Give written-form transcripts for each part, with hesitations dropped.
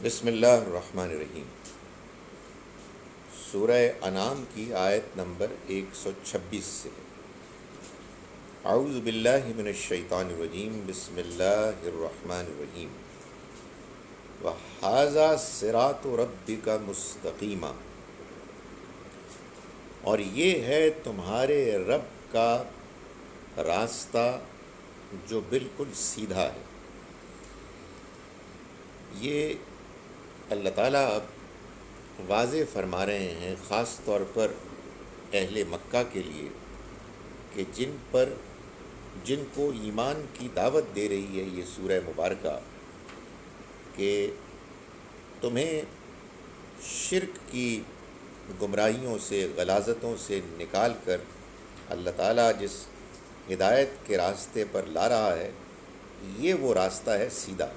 بسم اللہ الرحمن الرحیم۔ سورہ انعام کی آیت نمبر 126 سے۔ اعوذ باللہ من الشیطان الرجیم، بسم اللہ الرحمن الرحیم۔ وَهَذَا صِرَاطُ رَبِّكَ مُسْتَقِیمًا، اور یہ ہے تمہارے رب کا راستہ جو بالکل سیدھا ہے۔ یہ اللہ تعالیٰ اب واضح فرما رہے ہیں، خاص طور پر اہل مکہ کے لیے، کہ جن کو ایمان کی دعوت دے رہی ہے یہ سورہ مبارکہ، کہ تمہیں شرک کی گمراہیوں سے، غلاظتوں سے نکال کر اللہ تعالیٰ جس ہدایت کے راستے پر لا رہا ہے، یہ وہ راستہ ہے سیدھا۔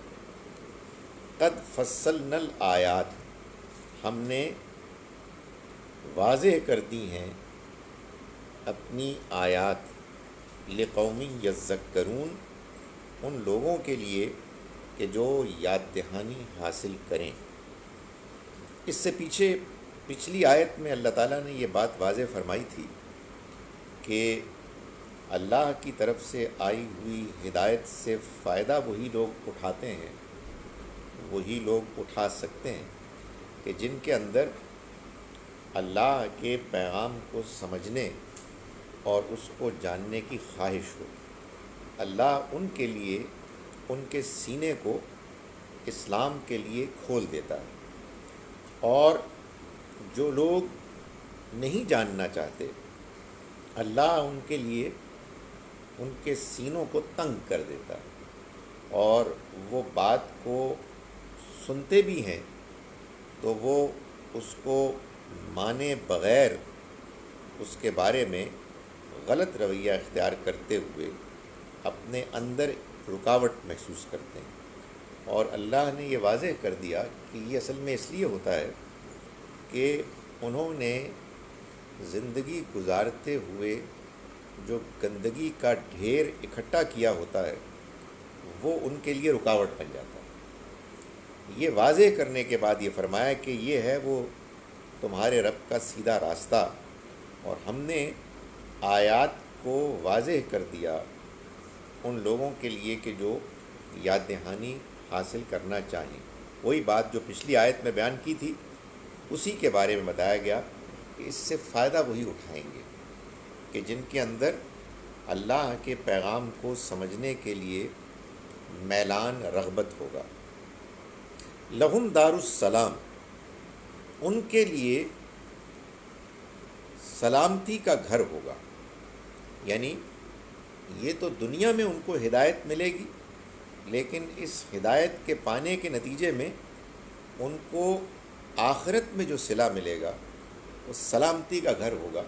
قد فصلنا الآیات، ہم نے واضح کر دی ہیں اپنی آیات، لقوم یذکرون، ان لوگوں کے لیے کہ جو یاد دہانی حاصل کریں۔ اس سے پچھلی آیت میں اللہ تعالیٰ نے یہ بات واضح فرمائی تھی کہ اللہ کی طرف سے آئی ہوئی ہدایت سے فائدہ وہی لوگ اٹھاتے ہیں، وہی لوگ اٹھا سکتے ہیں کہ جن کے اندر اللہ کے پیغام کو سمجھنے اور اس کو جاننے کی خواہش ہو۔ اللہ ان کے لیے ان کے سینے کو اسلام کے لیے کھول دیتا ہے، اور جو لوگ نہیں جاننا چاہتے، اللہ ان کے لیے ان کے سینوں کو تنگ کر دیتا ہے، اور وہ بات کو سنتے بھی ہیں تو وہ اس کو مانے بغیر اس کے بارے میں غلط رویہ اختیار کرتے ہوئے اپنے اندر رکاوٹ محسوس کرتے ہیں۔ اور اللہ نے یہ واضح کر دیا کہ یہ اصل میں اس لیے ہوتا ہے کہ انہوں نے زندگی گزارتے ہوئے جو گندگی کا ڈھیر اکٹھا کیا ہوتا ہے وہ ان کے لیے رکاوٹ بن جاتا ہے۔ یہ واضح کرنے کے بعد یہ فرمایا کہ یہ ہے وہ تمہارے رب کا سیدھا راستہ، اور ہم نے آیات کو واضح کر دیا ان لوگوں کے لیے کہ جو یاد دہانی حاصل کرنا چاہیں۔ وہی بات جو پچھلی آیت میں بیان کی تھی اسی کے بارے میں بتایا گیا کہ اس سے فائدہ وہی اٹھائیں گے کہ جن کے اندر اللہ کے پیغام کو سمجھنے کے لیے میلان، رغبت ہوگا۔ لہم دار السلام، ان کے لیے سلامتی کا گھر ہوگا، یعنی یہ تو دنیا میں ان کو ہدایت ملے گی، لیکن اس ہدایت کے پانے کے نتیجے میں ان کو آخرت میں جو صلہ ملے گا وہ سلامتی کا گھر ہوگا،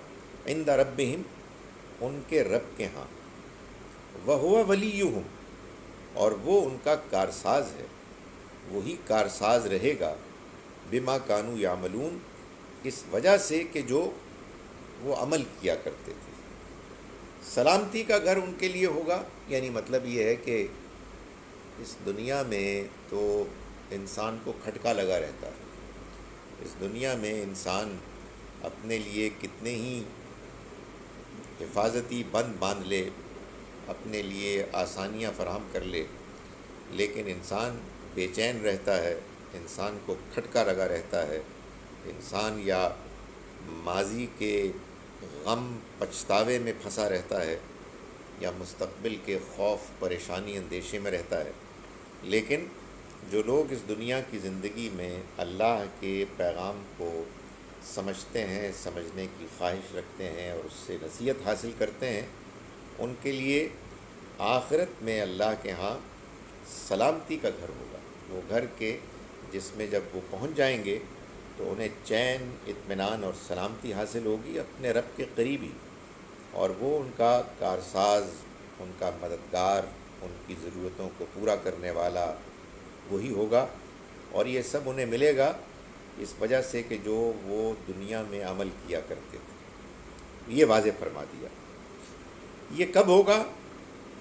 عند ربہم، ان کے رب کے ہاں، وَهُوَ وَلِيُّهُمْ، اور وہ ان کا کارساز ہے، وہی کارساز رہے گا، بما کانوا یعملون، اس وجہ سے کہ جو وہ عمل کیا کرتے تھے۔ سلامتی کا گھر ان کے لیے ہوگا، یعنی مطلب یہ ہے کہ اس دنیا میں تو انسان کو کھٹکا لگا رہتا ہے، اس دنیا میں انسان اپنے لیے کتنے ہی حفاظتی بند باندھ لے، اپنے لیے آسانیاں فراہم کر لے، لیکن انسان بے چین رہتا ہے، انسان کو کھٹکا لگا رہتا ہے، انسان یا ماضی کے غم پچھتاوے میں پھنسا رہتا ہے، یا مستقبل کے خوف، پریشانی، اندیشے میں رہتا ہے۔ لیکن جو لوگ اس دنیا کی زندگی میں اللہ کے پیغام کو سمجھتے ہیں، سمجھنے کی خواہش رکھتے ہیں اور اس سے نصیحت حاصل کرتے ہیں، ان کے لیے آخرت میں اللہ کے ہاں سلامتی کا گھر ہوگا، وہ گھر کے جس میں جب وہ پہنچ جائیں گے تو انہیں چین، اطمینان اور سلامتی حاصل ہوگی اپنے رب کے قریب ہی، اور وہ ان کا کارساز، ان کا مددگار، ان کی ضرورتوں کو پورا کرنے والا وہی ہوگا، اور یہ سب انہیں ملے گا اس وجہ سے کہ جو وہ دنیا میں عمل کیا کرتے تھے۔ یہ واضح فرما دیا۔ یہ کب ہوگا؟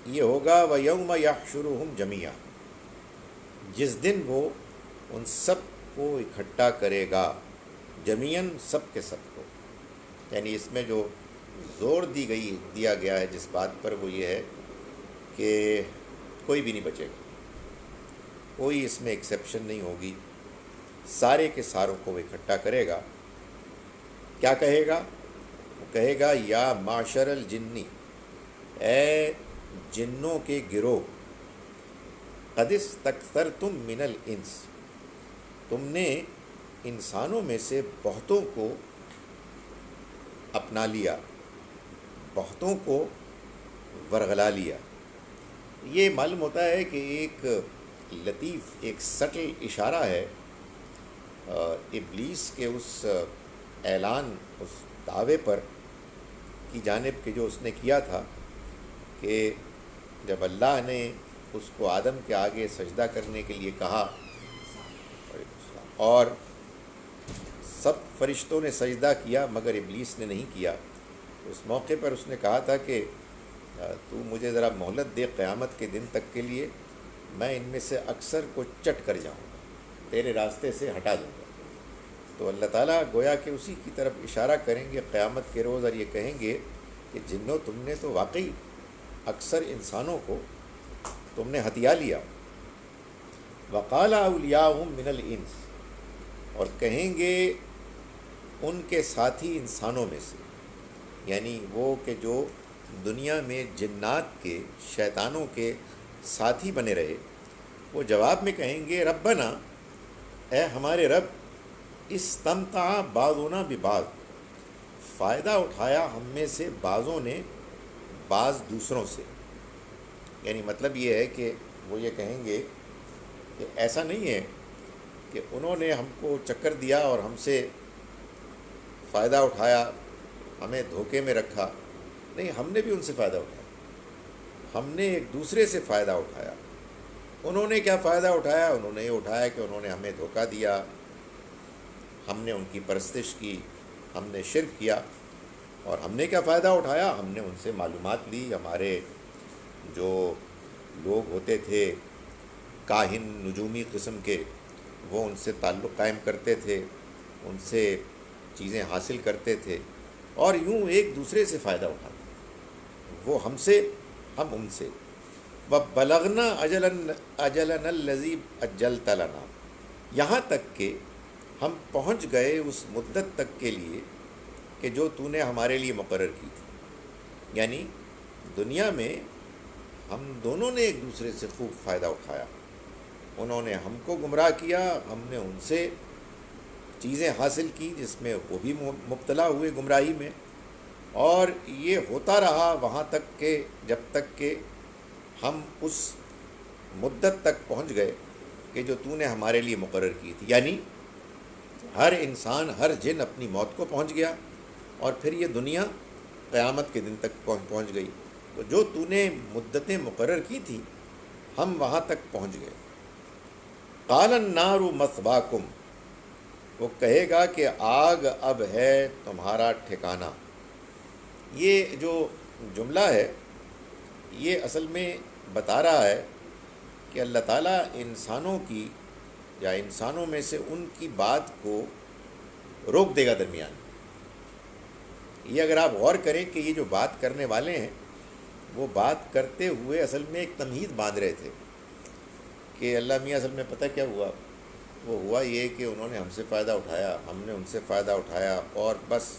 یہ ہوگا وَيَوْمَ يَحْشُرُهُمْ جَمِيعًا، جس دن وہ ان سب کو اکٹھا کرے گا، جمیعاً سب کے سب کو. یعنی اس میں جو زور دیا گیا ہے جس بات پر، وہ یہ ہے کہ کوئی بھی نہیں بچے گا، کوئی اس میں ایکسیپشن نہیں ہوگی، سارے کے ساروں کو وہ اکٹھا کرے گا. کیا کہے گا؟ وہ کہے گا یا معشر الجنی، اے جنوں کے گروہ، قد استکثرتم من الانس، تم نے انسانوں میں سے بہتوں کو اپنا لیا، بہتوں کو ورغلا لیا. یہ معلوم ہوتا ہے کہ ایک لطیف، ایک سٹل اشارہ ہے ابلیس کے اس اعلان، اس دعوے پر کی جانب کہ جو اس نے کیا تھا کہ جب اللہ نے اس کو آدم کے آگے سجدہ کرنے کے لیے کہا اور سب فرشتوں نے سجدہ کیا مگر ابلیس نے نہیں کیا، اس موقع پر اس نے کہا تھا کہ تو مجھے ذرا مہلت دے قیامت کے دن تک کے لیے، میں ان میں سے اکثر کو چٹ کر جاؤں گا، تیرے راستے سے ہٹا دوں گا. تو اللہ تعالیٰ گویا کہ اسی کی طرف اشارہ کریں گے قیامت کے روز، اور یہ کہیں گے کہ جنوں، تم نے تو واقعی اکثر انسانوں کو تم نے ہتھیا لیا. وقال اولیاؤہم من الانس، اور کہیں گے ان کے ساتھی انسانوں میں سے، یعنی وہ کہ جو دنیا میں جنات کے، شیطانوں کے ساتھی بنے رہے، وہ جواب میں کہیں گے ربنا، اے ہمارے رب، استمتع بعضنا ببعض، فائدہ اٹھایا ہم میں سے بعضوں نے بعض دوسروں سے. یعنی مطلب یہ ہے کہ وہ یہ کہیں گے کہ ایسا نہیں ہے کہ انہوں نے ہم کو چکر دیا اور ہم سے فائدہ اٹھایا، ہمیں دھوکے میں رکھا. نہیں، ہم نے بھی ان سے فائدہ اٹھایا، ہم نے ایک دوسرے سے فائدہ اٹھایا. انہوں نے کیا فائدہ اٹھایا؟ انہوں نے یہ اٹھایا کہ انہوں نے ہمیں دھوکہ دیا، ہم نے ان کی پرستش کی، ہم نے شرک کیا. اور ہم نے کیا فائدہ اٹھایا؟ ہم نے ان سے معلومات لی. ہمارے جو لوگ ہوتے تھے کاہن نجومی قسم کے، وہ ان سے تعلق قائم کرتے تھے، ان سے چیزیں حاصل کرتے تھے، اور یوں ایک دوسرے سے فائدہ اٹھاتے، وہ ہم سے، ہم ان سے. وَبَلَغْنَا أَجَلَنَا الَّذِي أَجَّلْتَ لَنَا، یہاں تک کہ ہم پہنچ گئے اس مدت تک کے لیے کہ جو تو نے ہمارے لیے مقرر کی تھی. یعنی دنیا میں ہم دونوں نے ایک دوسرے سے خوب فائدہ اٹھایا. انہوں نے ہم کو گمراہ کیا، ہم نے ان سے چیزیں حاصل کی جس میں وہ بھی مبتلا ہوئے گمراہی میں. اور یہ ہوتا رہا وہاں تک کہ جب تک کہ ہم اس مدت تک پہنچ گئے کہ جو تو نے ہمارے لیے مقرر کی تھی. یعنی ہر انسان، ہر جن اپنی موت کو پہنچ گیا، اور پھر یہ دنیا قیامت کے دن تک پہنچ گئی. تو جو تو نے مدتیں مقرر کی تھی ہم وہاں تک پہنچ گئے. قال النار مثواکم، وہ کہے گا کہ آگ اب ہے تمہارا ٹھکانہ. یہ جو جملہ ہے یہ اصل میں بتا رہا ہے کہ اللہ تعالیٰ انسانوں کی، یا انسانوں میں سے ان کی بات کو روک دے گا درمیان. یہ اگر آپ غور کریں کہ یہ جو بات کرنے والے ہیں وہ بات کرتے ہوئے اصل میں ایک تمہید باندھ رہے تھے کہ اللہ میاں اصل میں پتہ کیا ہوا؟ وہ ہوا یہ کہ انہوں نے ہم سے فائدہ اٹھایا، ہم نے ان سے فائدہ اٹھایا، اور بس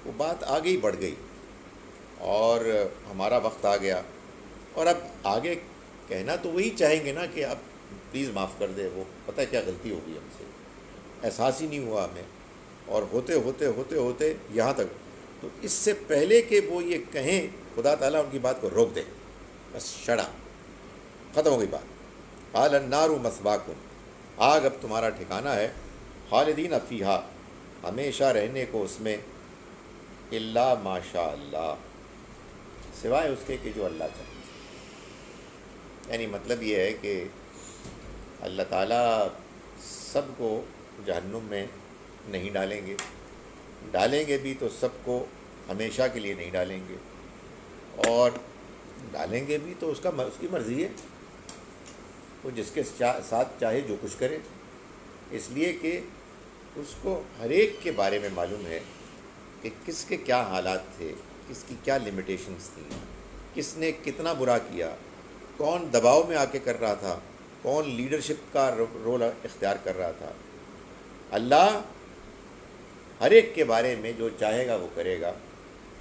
وہ بات آگے ہی بڑھ گئی اور ہمارا وقت آ گیا. اور اب آگے کہنا تو وہی چاہیں گے نا کہ اب پلیز معاف کر دے، وہ پتہ کیا غلطی ہوگی ہم سے، احساس ہی نہیں ہوا ہمیں، اور ہوتے ہوتے ہوتے ہوتے یہاں تک. تو اس سے پہلے کہ وہ یہ کہیں خدا تعالیٰ ان کی بات کو روک دے، بس شڑا، ختم ہو گئی بات. قال النار مثواکم، آگ اب تمہارا ٹھکانہ ہے. خالدین فیہا، ہمیشہ رہنے کو اس میں. الا ماشاء اللہ، سوائے اس کے کہ جو اللہ چاہے. یعنی مطلب یہ ہے کہ اللہ تعالیٰ سب کو جہنم میں نہیں ڈالیں گے بھی تو سب کو ہمیشہ کے لیے نہیں ڈالیں گے، اور ڈالیں گے بھی تو اس کی مرضی ہے. وہ جس کے ساتھ چاہے جو کچھ کرے، اس لیے کہ اس کو ہر ایک کے بارے میں معلوم ہے کہ کس کے کیا حالات تھے، کس کی کیا لمیٹیشنز تھیں، کس نے کتنا برا کیا، کون دباؤ میں آ کے کر رہا تھا، کون لیڈرشپ کا رول اختیار کر رہا تھا۔ اللہ ہر ایک کے بارے میں جو چاہے گا وہ کرے گا۔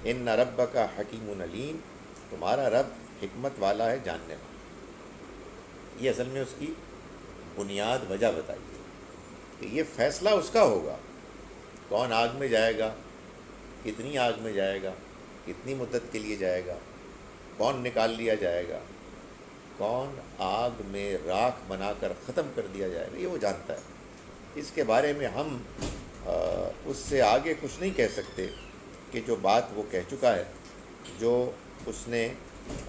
ان ربک حکیم علیم، تمہارا رب حکمت والا ہے، جاننے والا۔ یہ اصل میں اس کی بنیاد وجہ بتائی ہے کہ یہ فیصلہ اس کا ہوگا، کون آگ میں جائے گا، کتنی آگ میں جائے گا، کتنی مدت کے لیے جائے گا، کون نکال لیا جائے گا، کون آگ میں راکھ بنا کر ختم کر دیا جائے گا، یہ وہ جانتا ہے۔ اس کے بارے میں ہم اس سے آگے کچھ نہیں کہہ سکتے کہ جو بات وہ کہہ چکا ہے، جو اس نے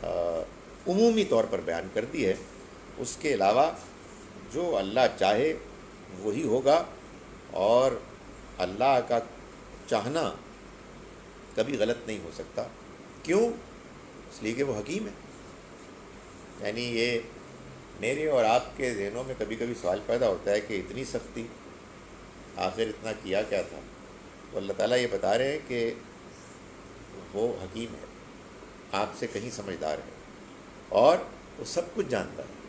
عمومی طور پر بیان کر دی ہے۔ اس کے علاوہ جو اللہ چاہے وہی ہوگا، اور اللہ کا چاہنا کبھی غلط نہیں ہو سکتا۔ کیوں؟ اس لیے کہ وہ حکیم ہے۔ یعنی یہ میرے اور آپ کے ذہنوں میں کبھی کبھی سوال پیدا ہوتا ہے کہ اتنی سختی، آخر اتنا کیا کیا تھا؟ تو اللہ تعالیٰ یہ بتا رہے ہیں کہ وہ حکیم ہے، آپ سے کہیں سمجھدار ہے، اور وہ سب کچھ جانتا ہے۔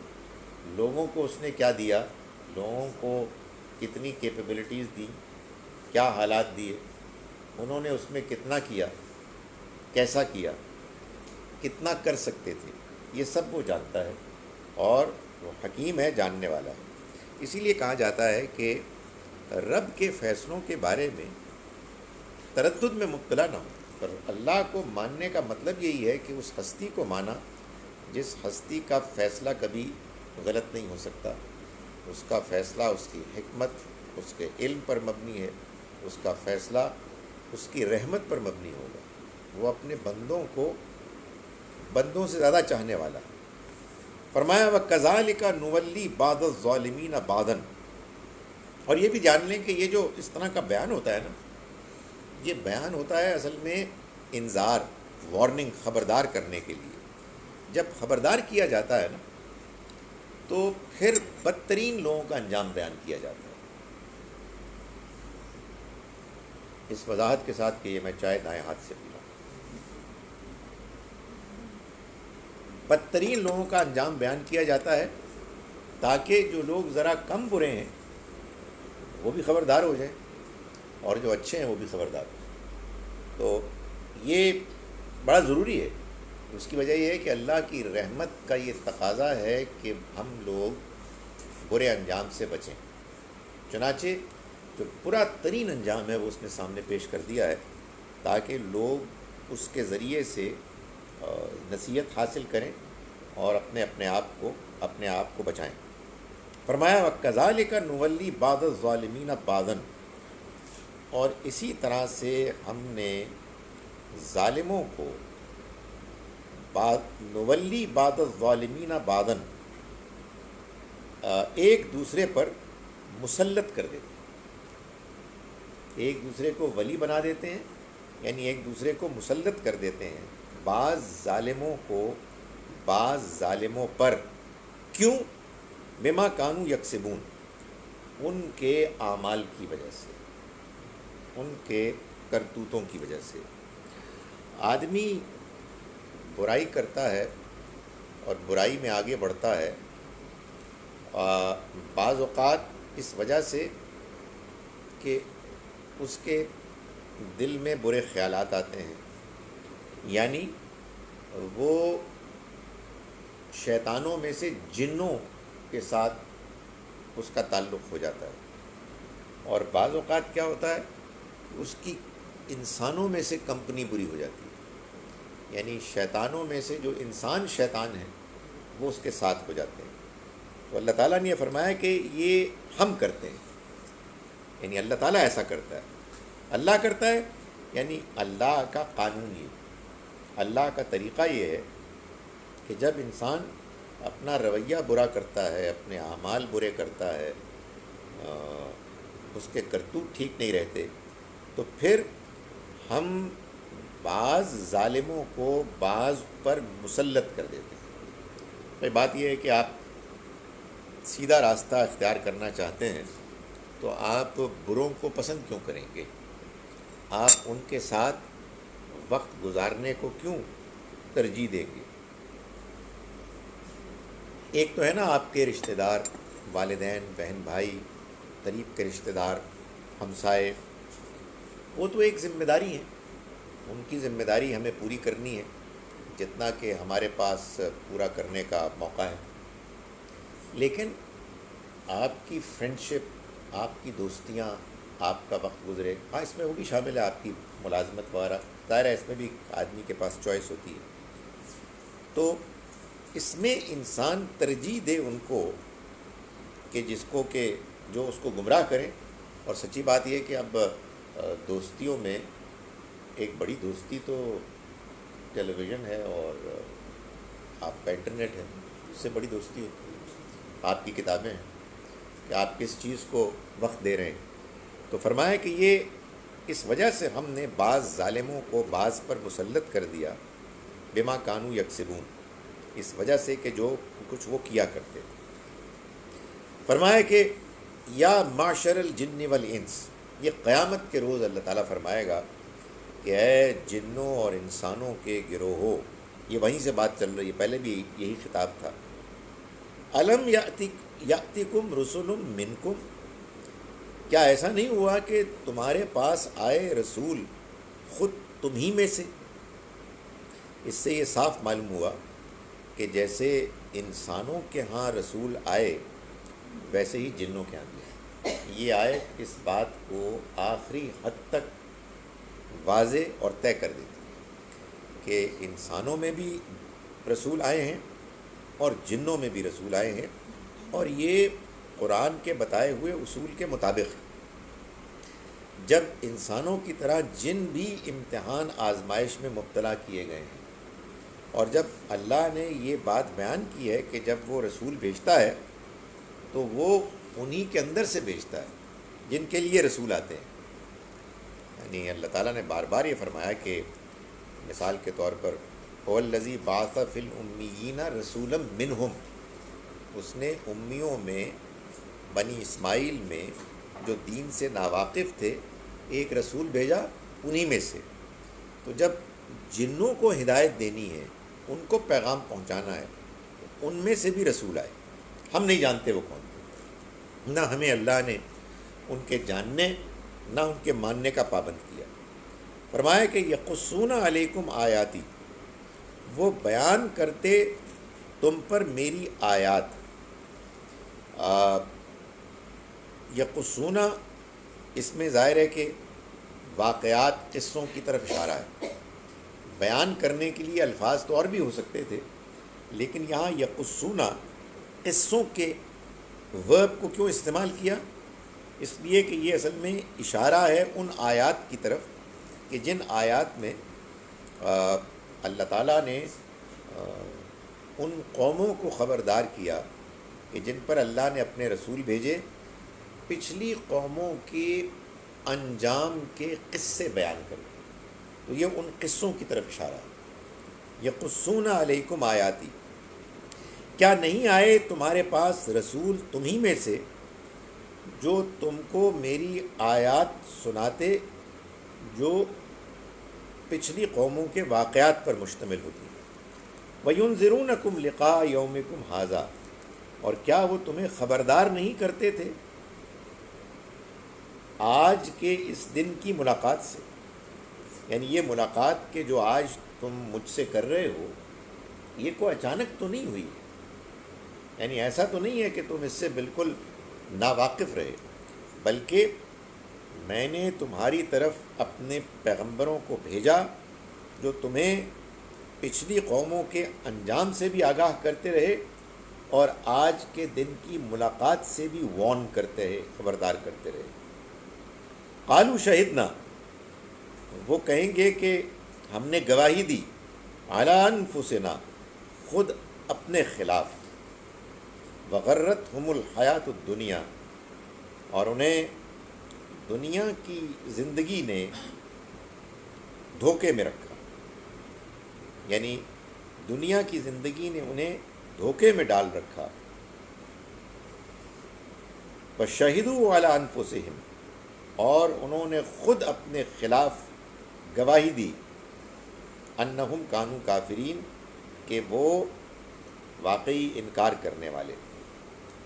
لوگوں کو اس نے کیا دیا، لوگوں کو کتنی کیپیبلٹیز دی، کیا حالات دیے، انہوں نے اس میں کتنا کیا، کیسا کیا، کتنا کر سکتے تھے، یہ سب وہ جانتا ہے، اور وہ حکیم ہے، جاننے والا ہے۔ اسی لیے کہا جاتا ہے کہ رب کے فیصلوں کے بارے میں تردد میں مبتلا نہ ہو، پر اللہ کو ماننے کا مطلب یہی ہے کہ اس ہستی کو مانا جس ہستی کا فیصلہ کبھی غلط نہیں ہو سکتا، اس کا فیصلہ اس کی حکمت، اس کے علم پر مبنی ہے، اس کا فیصلہ اس کی رحمت پر مبنی ہوگا۔ وہ اپنے بندوں سے زیادہ چاہنے والا ہے۔ فرمایا وَكَذَلِكَ نُوَلِّي بَعْضَ الظَّالِمِينَ بَعْضًا، اور یہ بھی جان لیں کہ یہ جو اس طرح کا بیان ہوتا ہے نا، یہ بیان ہوتا ہے اصل میں انذار، وارننگ، خبردار کرنے کے لیے۔ جب خبردار کیا جاتا ہے نا تو پھر بدترین لوگوں کا انجام بیان کیا جاتا ہے۔ اس وضاحت کے ساتھ کہ یہ میں چائے دائیں ہاتھ سے پی رہا ہوں۔ بدترین لوگوں کا انجام بیان کیا جاتا ہے تاکہ جو لوگ ذرا کم برے ہیں وہ بھی خبردار ہو جائیں، اور جو اچھے ہیں وہ بھی خبردار ہو جائیں۔ تو یہ بڑا ضروری ہے۔ اس کی وجہ یہ ہے کہ اللہ کی رحمت کا یہ تقاضا ہے کہ ہم لوگ برے انجام سے بچیں۔ چنانچہ جو برا ترین انجام ہے وہ اس نے سامنے پیش کر دیا ہے تاکہ لوگ اس کے ذریعے سے نصیحت حاصل کریں اور اپنے آپ کو بچائیں۔ فرمایا وَكَذَلِكَ نُوَلِّي بَعْضَ الظَّالِمِينَ بَعْضًا، اور اسی طرح سے ہم نے ظالموں کو نولی بعض الظالمین بعضاً ایک دوسرے پر مسلط کر دیتے ہیں، ایک دوسرے کو ولی بنا دیتے ہیں، یعنی ایک دوسرے کو مسلط کر دیتے ہیں، بعض ظالموں کو بعض ظالموں پر۔ کیوں؟ بما کانوا یکسبون، ان کے اعمال کی وجہ سے، ان کے کرتوتوں کی وجہ سے۔ آدمی برائی کرتا ہے اور برائی میں آگے بڑھتا ہے بعض اوقات اس وجہ سے کہ اس کے دل میں برے خیالات آتے ہیں، یعنی وہ شیطانوں میں سے جنوں کے ساتھ اس کا تعلق ہو جاتا ہے، اور بعض اوقات کیا ہوتا ہے اس کی انسانوں میں سے کمپنی بری ہو جاتی ہے، یعنی شیطانوں میں سے جو انسان شیطان ہیں وہ اس کے ساتھ ہو جاتے ہیں۔ تو اللہ تعالیٰ نے یہ فرمایا کہ یہ ہم کرتے ہیں، یعنی اللہ تعالیٰ ایسا کرتا ہے۔ اللہ کرتا ہے یعنی اللہ کا قانون یہ، اللہ کا طریقہ یہ ہے کہ جب انسان اپنا رویہ برا کرتا ہے، اپنے اعمال برے کرتا ہے، اس کے کرتوت ٹھیک نہیں رہتے، تو پھر ہم بعض ظالموں کو بعض پر مسلط کر دیتے ہیں۔ بھائی بات یہ ہے کہ آپ سیدھا راستہ اختیار کرنا چاہتے ہیں تو آپ بروں کو پسند کیوں کریں گے؟ آپ ان کے ساتھ وقت گزارنے کو کیوں ترجیح دیں گے؟ ایک تو ہے نا آپ کے رشتہ دار، والدین، بہن بھائی، قریب کے رشتہ دار، ہمسائے، وہ تو ایک ذمہ داری ہے، ان کی ذمہ داری ہمیں پوری کرنی ہے جتنا کہ ہمارے پاس پورا کرنے کا موقع ہے۔ لیکن آپ کی فرینڈشپ، آپ کی دوستیاں، آپ کا وقت گزرے، ہاں اس میں وہ بھی شامل ہے، آپ کی ملازمت وغیرہ، ظاہر ہے اس میں بھی آدمی کے پاس چوائس ہوتی ہے، تو اس میں انسان ترجیح دے ان کو کہ جس کو کہ جو اس کو گمراہ کریں۔ اور سچی بات یہ ہے کہ اب دوستیوں میں ایک بڑی دوستی تو ٹیلی ویژن ہے اور آپ کا انٹرنیٹ ہے، اس سے بڑی دوستی ہوتی ہے، آپ کی کتابیں ہیں کہ آپ کس چیز کو وقت دے رہے ہیں۔ تو فرمایا کہ یہ اس وجہ سے ہم نے بعض ظالموں کو بعض پر مسلط کر دیا، بما کانوا یکسبون، اس وجہ سے کہ جو کچھ وہ کیا کرتے تھے۔ فرمایا کہ یا معشر الجن والانس، یہ قیامت کے روز اللہ تعالیٰ فرمائے گا کہ اے جنوں اور انسانوں کے گروہوں، یہ وہیں سے بات چل رہی ہے، پہلے بھی یہی خطاب تھا۔ الم یاتکم رسل منکم، کیا ایسا نہیں ہوا کہ تمہارے پاس آئے رسول خود تمہیں میں سے؟ اس سے یہ صاف معلوم ہوا کہ جیسے انسانوں کے ہاں رسول آئے ویسے ہی جنوں کے ہاں بھی آئے۔ یہ آیت اس بات کو آخری حد تک واضح اور طے کر دیتی ہے کہ انسانوں میں بھی رسول آئے ہیں اور جنوں میں بھی رسول آئے ہیں، اور یہ قرآن کے بتائے ہوئے اصول کے مطابق ہے۔ جب انسانوں کی طرح جن بھی امتحان آزمائش میں مبتلا کیے گئے ہیں، اور جب اللہ نے یہ بات بیان کی ہے کہ جب وہ رسول بھیجتا ہے تو وہ انہی کے اندر سے بھیجتا ہے جن کے لیے رسول آتے ہیں۔ یعنی اللہ تعالیٰ نے بار بار یہ فرمایا کہ مثال کے طور پر هو الذی بعث فی الامیین رسولا منہم، اس نے امیوں میں، بنی اسماعیل میں جو دین سے ناواقف تھے، ایک رسول بھیجا انہی میں سے۔ تو جب جنوں کو ہدایت دینی ہے، ان کو پیغام پہنچانا ہے، ان میں سے بھی رسول آئے، ہم نہیں جانتے وہ کون تھے، نہ ہمیں اللہ نے ان کے جاننے نہ ان کے ماننے کا پابند کیا۔ فرمایا کہ یقصون علیکم آیاتی، وہ بیان کرتے تم پر میری آیات۔ یقصون، اس میں ظاہر ہے کہ واقعات، قصوں کی طرف اشارہ ہے۔ بیان کرنے کے لیے الفاظ تو اور بھی ہو سکتے تھے، لیکن یہاں یقصون قصوں کے ورب کو کیوں استعمال کیا؟ اس لیے کہ یہ اصل میں اشارہ ہے ان آیات کی طرف کہ جن آیات میں اللہ تعالیٰ نے ان قوموں کو خبردار کیا کہ جن پر اللہ نے اپنے رسول بھیجے، پچھلی قوموں کے انجام کے قصے بیان کرے، تو یہ ان قصوں کی طرف اشارہ ہے۔ یقصون علیکم آیاتی، کیا نہیں آئے تمہارے پاس رسول تمہیں میں سے جو تم کو میری آیات سناتے، جو پچھلی قوموں کے واقعات پر مشتمل ہوتی ہیں۔ وَيُنذِرُونَكُمْ لِقَاءَ يَوْمِكُمْ هَذَا، اور کیا وہ تمہیں خبردار نہیں کرتے تھے آج کے اس دن کی ملاقات سے؟ یعنی یہ ملاقات کہ جو آج تم مجھ سے کر رہے ہو، یہ کوئی اچانک تو نہیں ہوئی، یعنی ایسا تو نہیں ہے کہ تم اس سے بالکل ناواقف رہے، بلکہ میں نے تمہاری طرف اپنے پیغمبروں کو بھیجا جو تمہیں پچھلی قوموں کے انجام سے بھی آگاہ کرتے رہے اور آج کے دن کی ملاقات سے بھی وارن کرتے رہے، خبردار کرتے رہے۔ قالوا شہدنا، وہ کہیں گے کہ ہم نے گواہی دی، علی انفسنا، خود اپنے خلاف، وغرتہم الحیات الدنیا، اور انہیں دنیا کی زندگی نے دھوکے میں رکھا، یعنی دنیا کی زندگی نے انہیں دھوکے میں ڈال رکھا۔ وشہدوا علی انفسہم، اور انہوں نے خود اپنے خلاف گواہی دی، انہم کانوا کافرین، کہ وہ واقعی انکار کرنے والے تھے،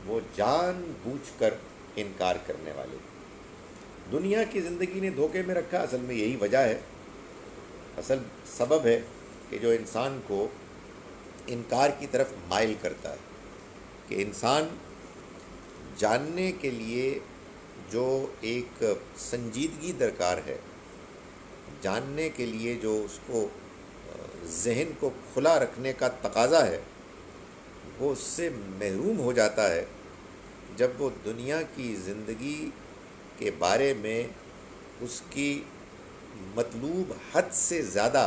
وہ جان بوجھ کر انکار کرنے والے تھے۔ دنیا کی زندگی نے دھوکے میں رکھا، اصل میں یہی وجہ ہے، اصل سبب ہے کہ جو انسان کو انکار کی طرف مائل کرتا ہے، کہ انسان جاننے کے لیے جو ایک سنجیدگی درکار ہے، جاننے کے لیے جو اس کو ذہن کو کھلا رکھنے کا تقاضا ہے، وہ اس سے محروم ہو جاتا ہے جب وہ دنیا کی زندگی کے بارے میں اس کی مطلوب حد سے زیادہ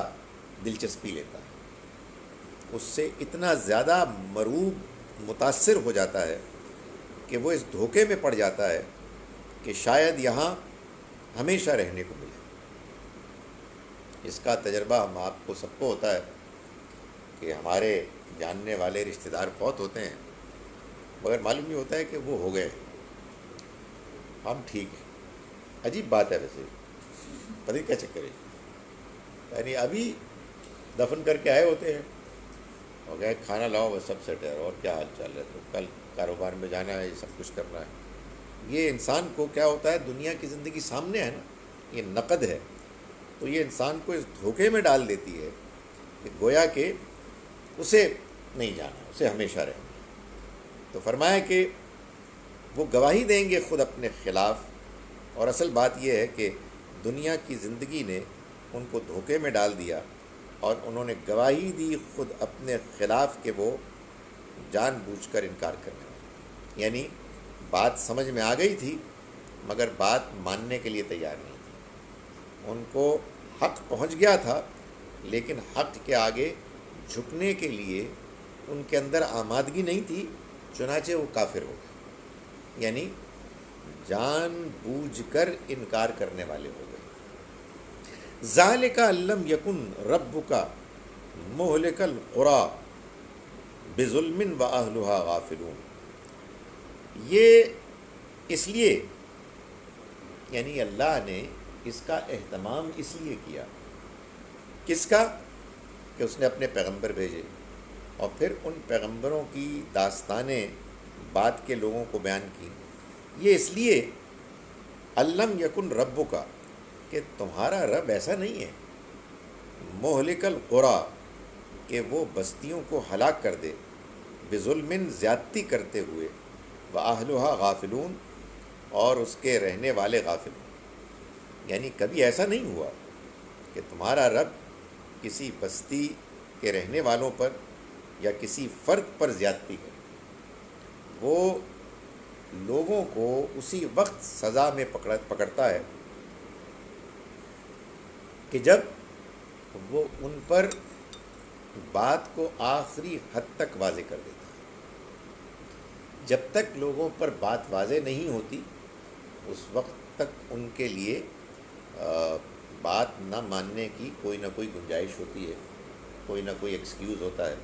دلچسپی لیتا ہے، اس سے اتنا زیادہ مرعوب متاثر ہو جاتا ہے کہ وہ اس دھوکے میں پڑ جاتا ہے کہ شاید یہاں ہمیشہ رہنے کو ملے۔ اس کا تجربہ ہم آپ کو سب کو ہوتا ہے کہ ہمارے جاننے والے رشتہ دار فوت ہوتے ہیں، مگر معلوم نہیں ہوتا ہے کہ وہ ہو گئے، ہم ٹھیک ہیں۔ عجیب بات ہے، ویسے پتہ نہیں کیا چکر ہے، یعنی ابھی دفن کر کے آئے ہوتے ہیں اور گئے کھانا لاؤ بس سب سیٹ ہے، اور کیا حال چال ہے، تو کل کاروبار میں جانا ہے، یہ سب کچھ کرنا ہے۔ یہ انسان کو کیا ہوتا ہے، دنیا کی زندگی سامنے ہے نا، یہ نقد ہے، تو یہ انسان کو اس دھوکے میں ڈال دیتی ہے کہ گویا کہ اسے نہیں جانا، اسے ہمیشہ رہنا۔ تو فرمایا کہ وہ گواہی دیں گے خود اپنے خلاف، اور اصل بات یہ ہے کہ دنیا کی زندگی نے ان کو دھوکے میں ڈال دیا اور انہوں نے گواہی دی خود اپنے خلاف کہ وہ جان بوجھ کر انکار کرنے والے، یعنی بات سمجھ میں آ گئی تھی مگر بات ماننے کے لیے تیار نہیں تھی، ان کو حق پہنچ گیا تھا لیکن حق کے آگے جھکنے کے لیے ان کے اندر آمادگی نہیں تھی، چنانچہ وہ کافر ہو گئے، یعنی جان بوجھ کر انکار کرنے والے ہو گئے۔ ذالک ان لم یکن ربک مہلک القری بظلم واہلھا غافلون، یہ اس لیے، یعنی اللہ نے اس کا اہتمام اس لیے کیا، کس کا؟ کہ اس نے اپنے پیغمبر بھیجے اور پھر ان پیغمبروں کی داستانیں بعد کے لوگوں کو بیان کی، یہ اس لیے علم یکن ربو کا، کہ تمہارا رب ایسا نہیں ہے مہلک القری، کہ وہ بستیوں کو ہلاک کر دے، بظلم زیادتی کرتے ہوئے، واہلھا غافلون، اور اس کے رہنے والے غافل ہوں، یعنی کبھی ایسا نہیں ہوا کہ تمہارا رب کسی بستی کے رہنے والوں پر یا کسی فرد پر زیادتی کرے، وہ لوگوں کو اسی وقت سزا میں پکڑتا ہے کہ جب وہ ان پر بات کو آخری حد تک واضح کر دیتا ہے۔ جب تک لوگوں پر بات واضح نہیں ہوتی اس وقت تک ان کے لیے بات نہ ماننے کی کوئی نہ کوئی گنجائش ہوتی ہے، کوئی نہ کوئی ایکسکیوز ہوتا ہے۔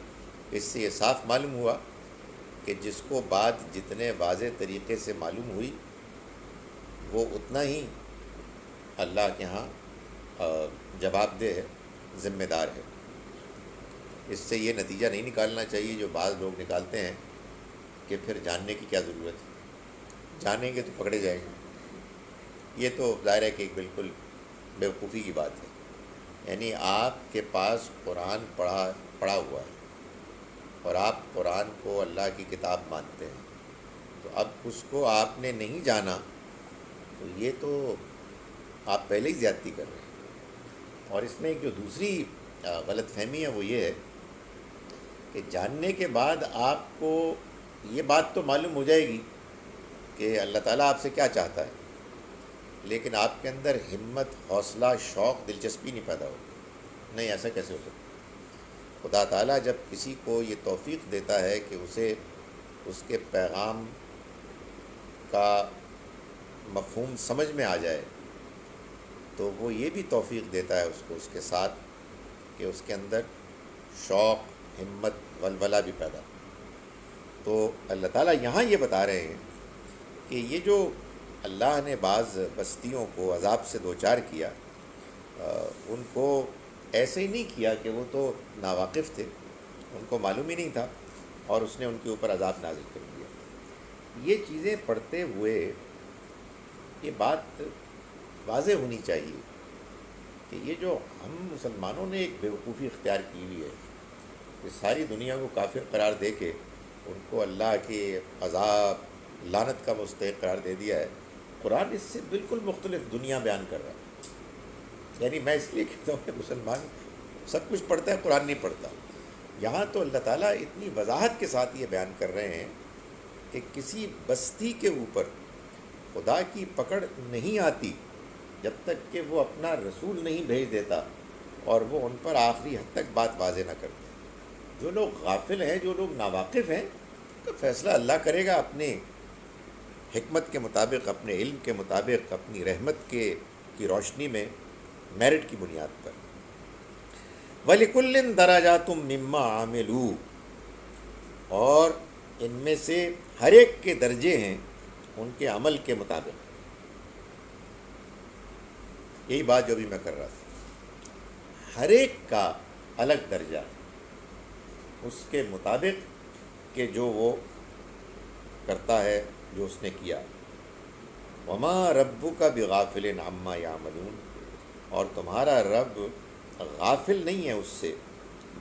اس سے یہ صاف معلوم ہوا کہ جس کو بات جتنے واضح طریقے سے معلوم ہوئی وہ اتنا ہی اللہ کے ہاں جواب دہ ہے، ذمہ دار ہے۔ اس سے یہ نتیجہ نہیں نکالنا چاہیے جو بعض لوگ نکالتے ہیں کہ پھر جاننے کی کیا ضرورت ہے، جانیں گے تو پکڑے جائیں گے۔ یہ تو ظاہر ہے کہ ایک بالکل بیوقوفی کی بات ہے، یعنی آپ کے پاس قرآن پڑھا ہوا ہے اور آپ قرآن کو اللہ کی کتاب مانتے ہیں، تو اب اس کو آپ نے نہیں جانا تو یہ تو آپ پہلے ہی زیادتی کر رہے ہیں۔ اور اس میں ایک جو دوسری غلط فہمی ہے وہ یہ ہے کہ جاننے کے بعد آپ کو یہ بات تو معلوم ہو جائے گی کہ اللہ تعالیٰ آپ سے کیا چاہتا ہے، لیکن آپ کے اندر ہمت، حوصلہ، شوق، دلچسپی نہیں پیدا ہوگی۔ نہیں، ایسا کیسے ہو سکتا؟ خدا تعالیٰ جب کسی کو یہ توفیق دیتا ہے کہ اسے اس کے پیغام کا مفہوم سمجھ میں آ جائے تو وہ یہ بھی توفیق دیتا ہے اس کو اس کے ساتھ کہ اس کے اندر شوق، ہمت، ولولہ بھی پیدا۔ تو اللہ تعالیٰ یہاں یہ بتا رہے ہیں کہ یہ جو اللہ نے بعض بستیوں کو عذاب سے دوچار کیا، ان کو ایسے ہی نہیں کیا کہ وہ تو ناواقف تھے، ان کو معلوم ہی نہیں تھا اور اس نے ان کے اوپر عذاب نازل کر دیا۔ یہ چیزیں پڑھتے ہوئے یہ بات واضح ہونی چاہیے کہ یہ جو ہم مسلمانوں نے ایک بیوقوفی اختیار کی ہوئی ہے کہ ساری دنیا کو کافر قرار دے کے ان کو اللہ کے عذاب لعنت کا مستحق قرار دے دیا ہے۔ قرآن اس سے بالکل مختلف دنیا بیان کر رہا ہے۔ یعنی میں اس لیے کہتا ہوں کہ مسلمان سب کچھ پڑھتا ہے، قرآن نہیں پڑھتا۔ یہاں تو اللہ تعالیٰ اتنی وضاحت کے ساتھ یہ بیان کر رہے ہیں کہ کسی بستی کے اوپر خدا کی پکڑ نہیں آتی جب تک کہ وہ اپنا رسول نہیں بھیج دیتا اور وہ ان پر آخری حد تک بات واضح نہ کرتے۔ جو لوگ غافل ہیں، جو لوگ ناواقف ہیں، تو فیصلہ اللہ کرے گا اپنے حکمت کے مطابق، اپنے علم کے مطابق، اپنی رحمت کی روشنی میں، میرٹ کی بنیاد پر۔ وَلِكُلٍّ دَرَجَاتٌ مِّمَّا عَمِلُوا، اور ان میں سے ہر ایک کے درجے ہیں ان کے عمل کے مطابق۔ یہی بات جو بھی میں کر رہا تھا، ہر ایک کا الگ درجہ اس کے مطابق کہ جو وہ کرتا ہے، جو اس نے کیا۔ وَمَا رَبُّكَ بِغَافِلٍ عَمَّا يَعْمَلُونَ، اور تمہارا رب غافل نہیں ہے اس سے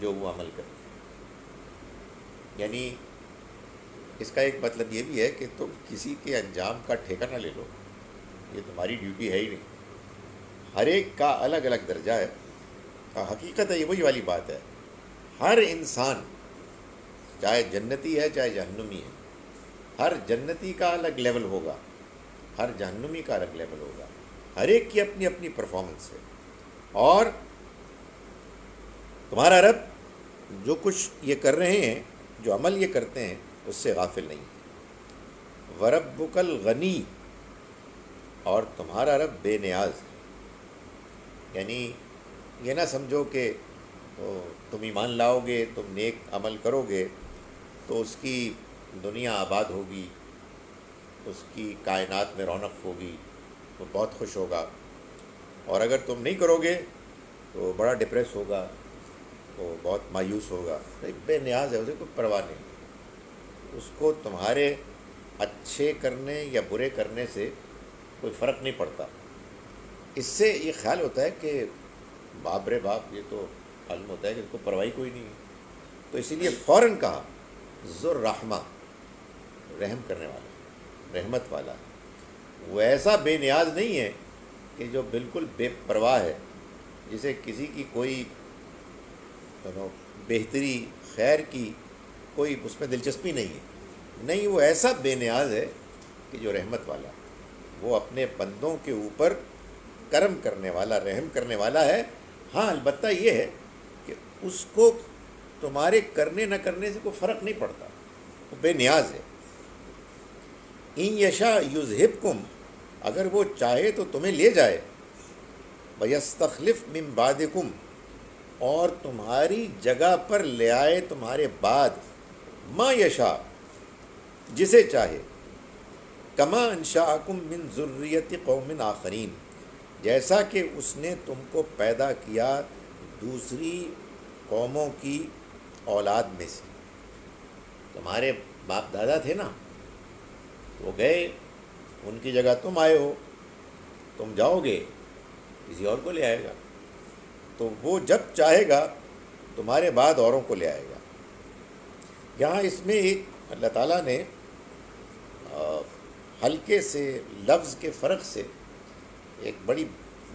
جو وہ عمل کرتے ہیں۔ یعنی اس کا ایک مطلب یہ بھی ہے کہ تم کسی کے انجام کا ٹھیکہ نہ لے لو، یہ تمہاری ڈیوٹی ہے ہی نہیں۔ ہر ایک کا الگ الگ درجہ ہے۔ حقیقت ہے، یہ وہی والی بات ہے، ہر انسان چاہے جنتی ہے چاہے جہنمی ہے، ہر جنتی کا الگ لیول ہوگا، ہر جہنمی کا الگ لیول ہوگا، ہر ایک کی اپنی اپنی پرفارمنس ہے۔ اور تمہارا رب جو کچھ یہ کر رہے ہیں، جو عمل یہ کرتے ہیں، اس سے غافل نہیں ہے۔ وَرَبُّكَ الْغَنِي، اور تمہارا رب بے نیاز ہے۔ یعنی یہ نہ سمجھو کہ تم ایمان لاؤ گے، تم نیک عمل کرو گے تو اس کی دنیا آباد ہوگی، اس کی کائنات میں رونق ہوگی، وہ بہت خوش ہوگا، اور اگر تم نہیں کرو گے تو بڑا ڈپریس ہوگا، وہ بہت مایوس ہوگا۔ بے نیاز ہے، اسے کوئی پرواہ نہیں، اس کو تمہارے اچھے کرنے یا برے کرنے سے کوئی فرق نہیں پڑتا۔ اس سے یہ خیال ہوتا ہے کہ باپ رے باپ، یہ تو معلوم ہوتا ہے کہ اس کو پرواہی کوئی نہیں ہے، تو اسی لیے فوراً کہا ذو الرحمہ، رحم کرنے والا، رحمت والا۔ وہ ایسا بے نیاز نہیں ہے کہ جو بالکل بے پرواہ ہے، جسے کسی کی کوئی بہتری خیر کی کوئی اس میں دلچسپی نہیں ہے۔ نہیں، وہ ایسا بے نیاز ہے کہ جو رحمت والا، وہ اپنے بندوں کے اوپر کرم کرنے والا، رحم کرنے والا ہے۔ ہاں، البتہ یہ ہے کہ اس کو تمہارے کرنے نہ کرنے سے کوئی فرق نہیں پڑتا، وہ بے نیاز ہے۔ ان یشا یذہبکم، اگر وہ چاہے تو تمہیں لے جائے، ویستخلف من بعدکم، اور تمہاری جگہ پر لے آئے تمہارے بعد، ما یشا، جسے چاہے، کما انشاءکم من ذریت قوم آخرین، جیسا کہ اس نے تم کو پیدا کیا دوسری قوموں کی اولاد میں سے۔ تمہارے باپ دادا تھے نا، وہ گئے، ان کی جگہ تم آئے ہو، تم جاؤ گے کسی اور کو لے آئے گا، تو وہ جب چاہے گا تمہارے بعد اوروں کو لے آئے گا۔ یہاں اس میں ایک اللہ تعالیٰ نے ہلکے سے لفظ کے فرق سے ایک بڑی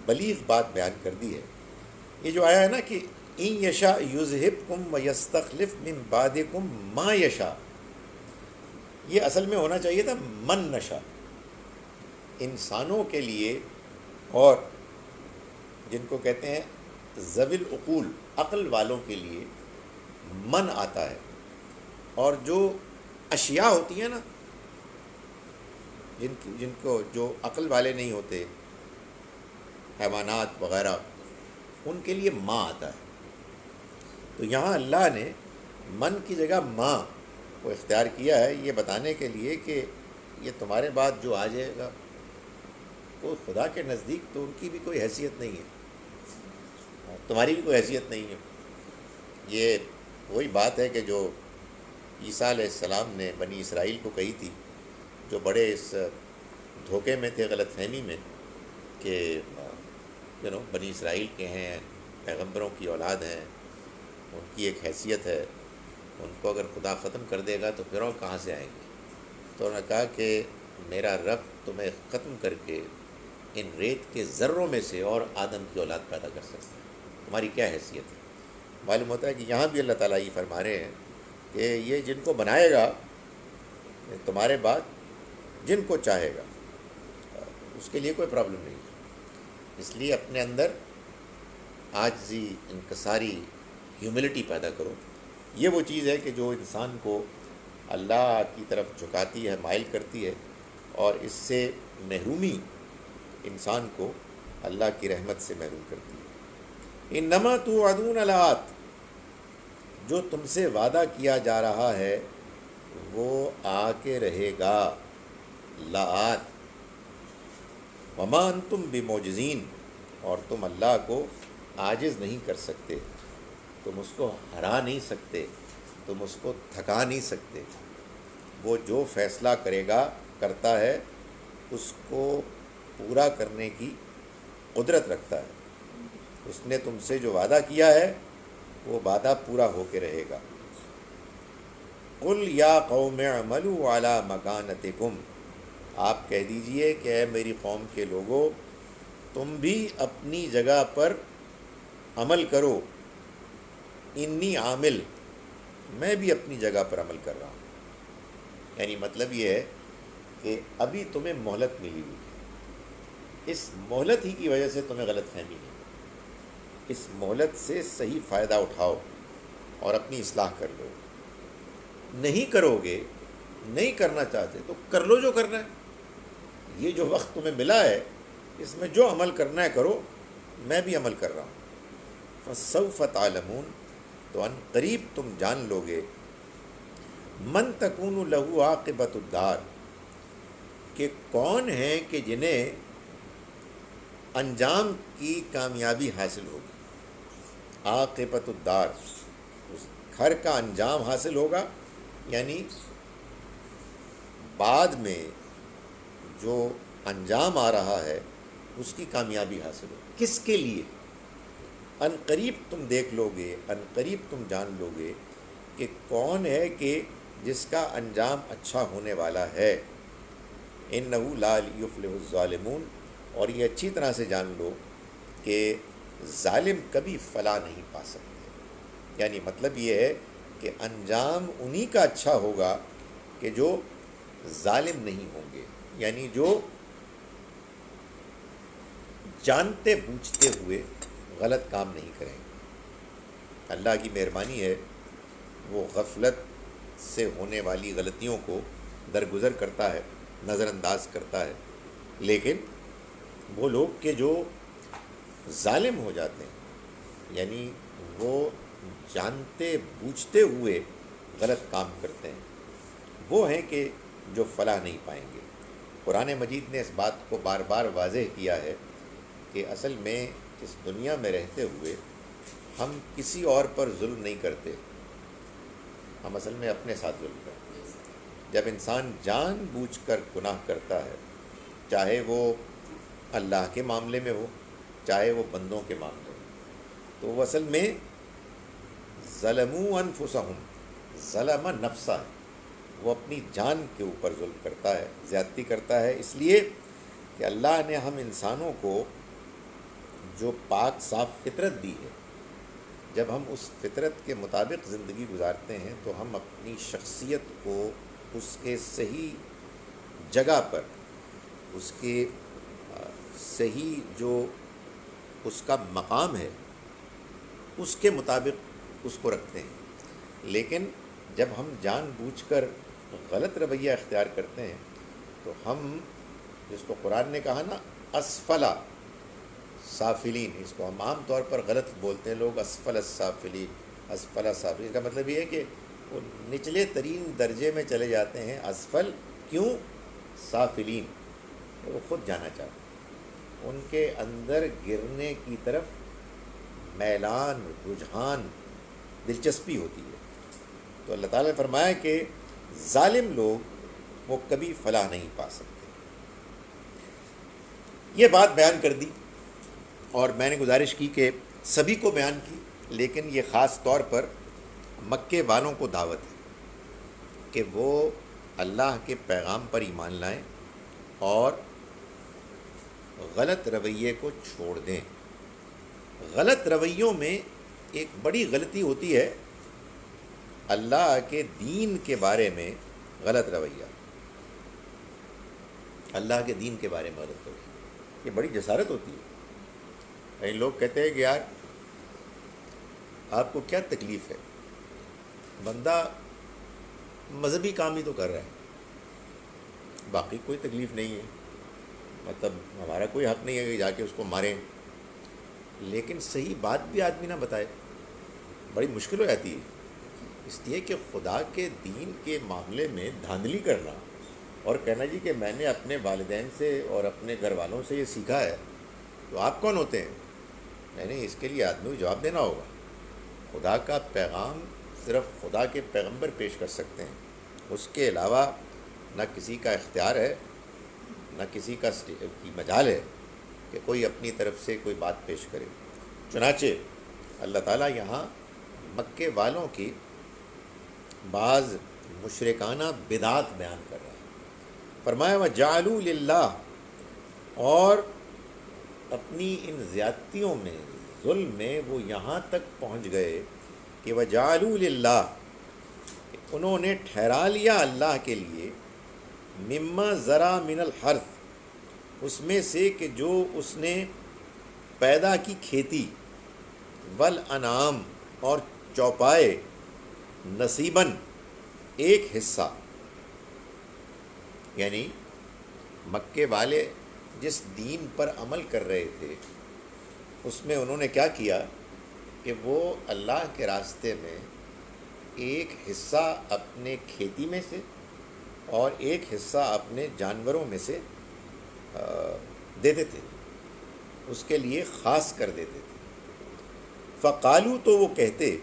بلیغ بات بیان کر دی ہے۔ یہ جو آیا ہے نا کہ ان یشا یذہبکم ویستخلف من بعدکم ما یشا، یہ اصل میں ہونا چاہیے تھا من نشا۔ انسانوں کے لیے، اور جن کو کہتے ہیں ذوی العقول، عقل والوں کے لیے من آتا ہے، اور جو اشیاء ہوتی ہیں نا، جن کو جو عقل والے نہیں ہوتے، حیوانات وغیرہ، ان کے لیے ماں آتا ہے۔ تو یہاں اللہ نے من کی جگہ ماں کو اختیار کیا ہے، یہ بتانے کے لیے کہ یہ تمہارے بعد جو آ جائے گا وہ خدا کے نزدیک تو ان کی بھی کوئی حیثیت نہیں ہے، تمہاری بھی کوئی حیثیت نہیں ہے۔ یہ وہی بات ہے کہ جو عیسیٰ علیہ السلام نے بنی اسرائیل کو کہی تھی، جو بڑے اس دھوکے میں تھے، غلط فہمی میں، کہ بنی اسرائیل کے ہیں، پیغمبروں کی اولاد ہیں، ان کی ایک حیثیت ہے، ان کو اگر خدا ختم کر دے گا تو پھر اور کہاں سے آئیں گے؟ تو انہوں نے کہا کہ میرا رب تمہیں ختم کر کے ان ریت کے ذروں میں سے اور آدم کی اولاد پیدا کر سکتا ہے، تمہاری کیا حیثیت ہے؟ معلوم ہوتا ہے کہ یہاں بھی اللہ تعالیٰ یہ فرما رہے ہیں کہ یہ جن کو بنائے گا تمہارے بعد، جن کو چاہے گا، اس کے لیے کوئی پرابلم نہیں ہے۔ اس لیے اپنے اندر عاجزی، انکساری، ہیوملٹی پیدا کرو۔ یہ وہ چیز ہے کہ جو انسان کو اللہ کی طرف جھکاتی ہے، مائل کرتی ہے، اور اس سے محرومی انسان کو اللہ کی رحمت سے محروم کرتی ہے۔ انما توعدون لآت، جو تم سے وعدہ کیا جا رہا ہے وہ آ کے رہے گا، لآت، وما انتم بمعجزین، اور تم اللہ کو عاجز نہیں کر سکتے، تم اس کو ہرا نہیں سکتے، تم اس کو تھکا نہیں سکتے۔ وہ جو فیصلہ کرے گا، کرتا ہے، اس کو پورا کرنے کی قدرت رکھتا ہے۔ اس نے تم سے جو وعدہ کیا ہے وہ وعدہ پورا ہو کے رہے گا۔ قل یا قوم اعملوا علی مکانتکم، آپ کہہ دیجئے کہ اے میری قوم کے لوگو، تم بھی اپنی جگہ پر عمل کرو، انی عامل، میں بھی اپنی جگہ پر عمل کر رہا ہوں۔ یعنی مطلب یہ ہے کہ ابھی تمہیں مہلت ملی ہوئی ہے، اس مہلت ہی کی وجہ سے تمہیں غلط فہمی ہے، اس مہلت سے صحیح فائدہ اٹھاؤ اور اپنی اصلاح کر لو۔ نہیں کرو گے، نہیں کرنا چاہتے تو کر لو جو کرنا ہے۔ یہ جو وقت تمہیں ملا ہے اس میں جو عمل کرنا ہے کرو، میں بھی عمل کر رہا ہوں۔ فسوف تعلمون، تو ان قریب تم جان لو گے، من تکون لہ عاقبۃ الدار، کہ کون ہیں کہ جنہیں انجام کی کامیابی حاصل ہوگی۔ عاقبۃ الدار، اس گھر کا انجام حاصل ہوگا، یعنی بعد میں جو انجام آ رہا ہے اس کی کامیابی حاصل ہوگی۔ کس کے لیے؟ ان قریب تم دیکھ لو گے، ان قریب تم جان لو گے کہ کون ہے کہ جس کا انجام اچھا ہونے والا ہے۔ انہ لا یفلح الظالمون، اور یہ اچھی طرح سے جان لو کہ ظالم کبھی فلاح نہیں پا سکتے۔ یعنی مطلب یہ ہے کہ انجام انہی کا اچھا ہوگا کہ جو ظالم نہیں ہوں گے، یعنی جو جانتے بوجھتے ہوئے غلط کام نہیں کریں گے۔ اللہ کی مہربانی ہے، وہ غفلت سے ہونے والی غلطیوں کو درگزر کرتا ہے، نظر انداز کرتا ہے، لیکن وہ لوگ کہ جو ظالم ہو جاتے ہیں، یعنی وہ جانتے بوجھتے ہوئے غلط کام کرتے ہیں، وہ ہیں کہ جو فلاح نہیں پائیں گے۔ قرآن مجید نے اس بات کو بار بار واضح کیا ہے کہ اصل میں اس دنیا میں رہتے ہوئے ہم کسی اور پر ظلم نہیں کرتے، ہم اصل میں اپنے ساتھ ظلم کرتے ہیں۔ جب انسان جان بوجھ کر گناہ کرتا ہے، چاہے وہ اللہ کے معاملے میں ہو، چاہے وہ بندوں کے معاملے میں، تو وہ اصل میں ظلموا انفسہم، ظلم نفسہ، وہ اپنی جان کے اوپر ظلم کرتا ہے، زیادتی کرتا ہے، اس لیے کہ اللہ نے ہم انسانوں کو جو پاک صاف فطرت دی ہے، جب ہم اس فطرت کے مطابق زندگی گزارتے ہیں تو ہم اپنی شخصیت کو اس کے صحیح جگہ پر، اس کے صحیح جو اس کا مقام ہے اس کے مطابق اس کو رکھتے ہیں۔ لیکن جب ہم جان بوجھ کر غلط رویہ اختیار کرتے ہیں تو ہم، جس کو قرآن نے کہا نا اسفلا سافلین، اس کو ہم عام طور پر غلط بولتے ہیں لوگ، اسفل السافلین، اسفل سافلین کا مطلب یہ ہے کہ وہ نچلے ترین درجے میں چلے جاتے ہیں۔ اسفل کیوں؟ سافلین، وہ خود جانا چاہتے ہیں، ان کے اندر گرنے کی طرف میلان، رجحان، دلچسپی ہوتی ہے۔ تو اللہ تعالیٰ نے فرمایا کہ ظالم لوگ وہ کبھی فلاح نہیں پا سکتے۔ یہ بات بیان کر دی، اور میں نے گزارش کی کہ سبھی کو بیان کی، لیکن یہ خاص طور پر مکے والوں کو دعوت ہے کہ وہ اللہ کے پیغام پر ایمان لائیں اور غلط رویے کو چھوڑ دیں۔ غلط رویوں میں ایک بڑی غلطی ہوتی ہے اللہ کے دین کے بارے میں غلط رویہ، اللہ کے دین کے بارے میں غلط رویہ، یہ بڑی جسارت ہوتی ہے۔ کئی لوگ کہتے ہیں کہ یار آپ کو کیا تکلیف ہے، بندہ مذہبی کام ہی تو کر رہا ہے، باقی کوئی تکلیف نہیں ہے، مطلب ہمارا کوئی حق نہیں ہے کہ جا کے اس کو ماریں۔ لیکن صحیح بات بھی آدمی نہ بتائے، بڑی مشکل ہو جاتی ہے، اس لیے کہ خدا کے دین کے معاملے میں دھاندلی کرنا اور کہنا جی کہ میں نے اپنے والدین سے اور اپنے گھر والوں سے یہ سیکھا ہے، تو آپ کون ہوتے ہیں؟ نہیں، اس کے لیے آدمی کو جواب دینا ہوگا۔ خدا کا پیغام صرف خدا کے پیغمبر پیش کر سکتے ہیں، اس کے علاوہ نہ کسی کا اختیار ہے، نہ کسی کا مجال ہے کہ کوئی اپنی طرف سے کوئی بات پیش کرے۔ چنانچہ اللہ تعالیٰ یہاں مکے والوں کی بعض مشرکانہ بدعات بیان کر رہا ہے۔ فرمایا وَجَعَلُوا لِلَّهِ، اور اپنی ان زیادتیوں میں، ظلم میں وہ یہاں تک پہنچ گئے کہ وَجَعَلُوا لِلَّهِ، انہوں نے ٹھہرا لیا اللہ کے لیے مما ذرا من الحرث، اس میں سے کہ جو اس نے پیدا کی کھیتی، والانعام، اور چوپائے، نصیباً، ایک حصہ، یعنی مکے والے جس دین پر عمل کر رہے تھے اس میں انہوں نے کیا کیا کہ وہ اللہ کے راستے میں ایک حصہ اپنے کھیتی میں سے اور ایک حصہ اپنے جانوروں میں سے دیتے تھے، اس کے لیے خاص کر دیتے تھے۔ فقالو، تو وہ کہتے،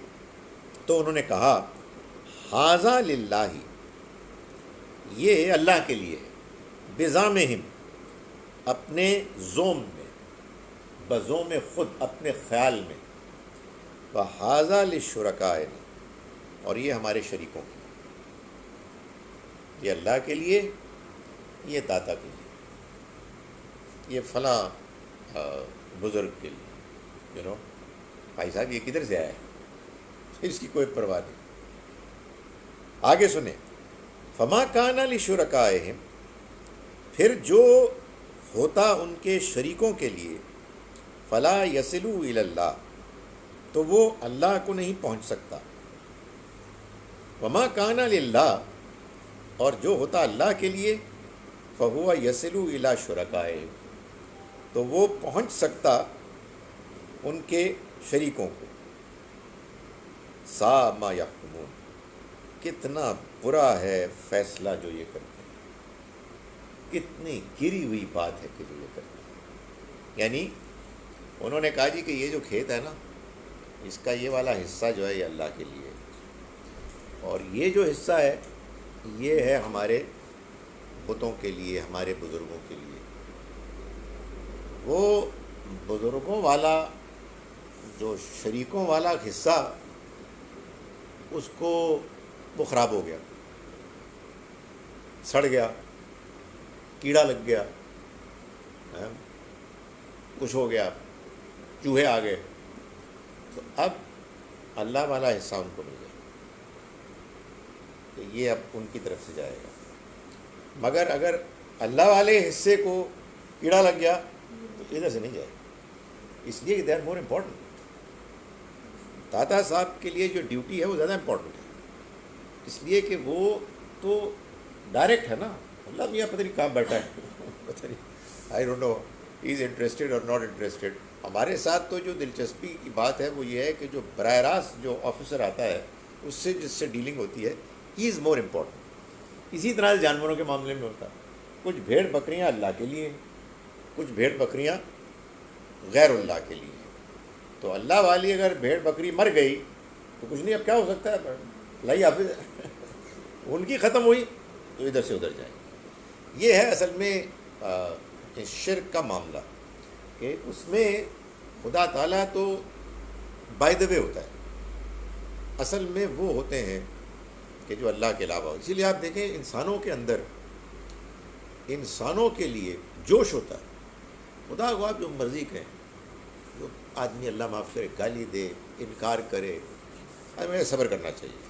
تو انہوں نے کہا ھذا للہ، یہ اللہ کے لیے ہے، بزعمہم، اپنے زوم میں، بزوم خود، اپنے خیال میں، وھذا لشرکائنا، اور یہ ہمارے شریکوں کے لیے، یہ اللہ کے لیے، یہ داتا کے لیے، یہ فلاں بزرگ کے لیے، بھائی صاحب یہ کدھر سے آیا ہے، اس کی کوئی پرواہ نہیں۔ آگے سنیں، فما کان لشرکائہم، پھر جو ہوتا ان کے شریکوں کے لیے، فلا یصلوا الی اللہ، تو وہ اللہ کو نہیں پہنچ سکتا، وما کان للہ، اور جو ہوتا اللہ کے لیے، فہو یصل الی شرکائہم، تو وہ پہنچ سکتا ان کے شریکوں کو۔ سا ما یحکمون، کتنا برا ہے فیصلہ جو یہ کرتے ہیں، کتنی گری ہوئی بات ہے کہ جو یہ کرتے ہیں۔ یعنی انہوں نے کہا جی کہ یہ جو کھیت ہے نا، اس کا یہ والا حصہ جو ہے یہ اللہ کے لیے، اور یہ جو حصہ ہے یہ ہے ہمارے بتوں کے لیے، ہمارے بزرگوں کے لیے۔ وہ بزرگوں والا جو شریکوں والا حصہ، اس کو وہ خراب ہو گیا، سڑ گیا، کیڑا لگ گیا، کچھ ہو گیا، چوہے آ گئے، تو اب اللہ والا حصہ ان کو مل گیا، تو یہ اب ان کی طرف سے جائے گا۔ مگر اگر اللہ والے حصے کو کیڑا لگ گیا تو ادھر سے نہیں جائے گا، اس لیے کہ they are more important. Dada Saheb کے لیے جو ڈیوٹی ہے وہ زیادہ امپورٹنٹ ہے، اس لیے کہ وہ تو ڈائریکٹ ہے نا، اللہ میاں پتہ نہیں کہاں بیٹھا ہے، پتہ نہیں، I don't know he is interested اور ناٹ انٹرسٹڈ۔ ہمارے ساتھ تو جو دلچسپی کی بات ہے وہ یہ ہے کہ جو براہ راست جو آفیسر آتا ہے اس سے جس سے ڈیلنگ ہوتی ہے، ہی از مور امپورٹنٹ۔ اسی طرح سے جانوروں کے معاملے میں ہوتا ہے، کچھ بھیڑ بکریاں اللہ کے لیے ہیں، کچھ بھیڑ بکریاں غیر اللہ کے لیے ہیں۔ تو اللہ والی اگر بھیڑ بکری مر گئی تو کچھ نہیں، اب کیا ہو سکتا ہے، لائی حافظ ان کی ختم ہوئی تو ادھر سے ادھر جائیں گے۔ یہ ہے اصل میں شرک کا معاملہ، کہ اس میں خدا تعالیٰ تو بائی دا وے ہوتا ہے، اصل میں وہ ہوتے ہیں کہ جو اللہ کے علاوہ۔ اسی لیے آپ دیکھیں انسانوں کے اندر، انسانوں کے لیے جوش ہوتا ہے، خدا کو آپ جو مرضی کہیں، جو آدمی اللہ معاف کرے گالی دے، انکار کرے، ہمیں صبر کرنا چاہیے۔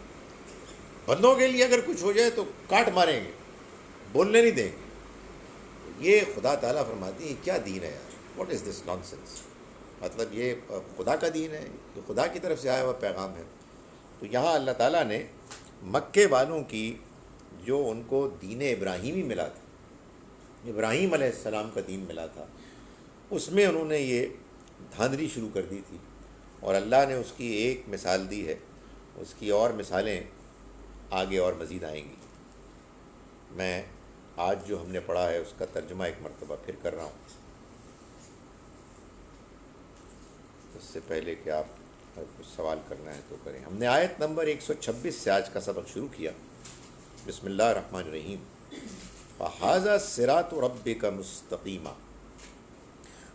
بندوں کے لیے اگر کچھ ہو جائے تو کاٹ ماریں گے، بولنے نہیں دیں گے۔ یہ خدا تعالیٰ فرماتی ہے کیا دین ہے یار، what is this naan sense, مطلب یہ خدا کا دین ہے، یہ خدا کی طرف سے آیا ہوا پیغام ہے۔ تو یہاں اللہ تعالیٰ نے مکے والوں کی جو ان کو دین ابراہیمی ملا تھا، ابراہیم علیہ السلام کا دین ملا تھا، اس میں انہوں نے یہ دھاندلی شروع کر دی تھی، اور اللہ نے اس کی ایک مثال دی ہے، اس کی اور مثالیں آگے اور مزید آئیں گی۔ میں آج جو ہم نے پڑھا ہے اس کا ترجمہ ایک مرتبہ پھر کر رہا ہوں، اس سے پہلے کہ آپ اگر کچھ سوال کرنا ہے تو کریں۔ ہم نے آیت نمبر 126 سے آج کا سبق شروع کیا۔ بسم اللہ الرحمن الرحیم۔ وَهَذَا صِرَاطُ رَبِّكَ مُسْتَقِيمًا،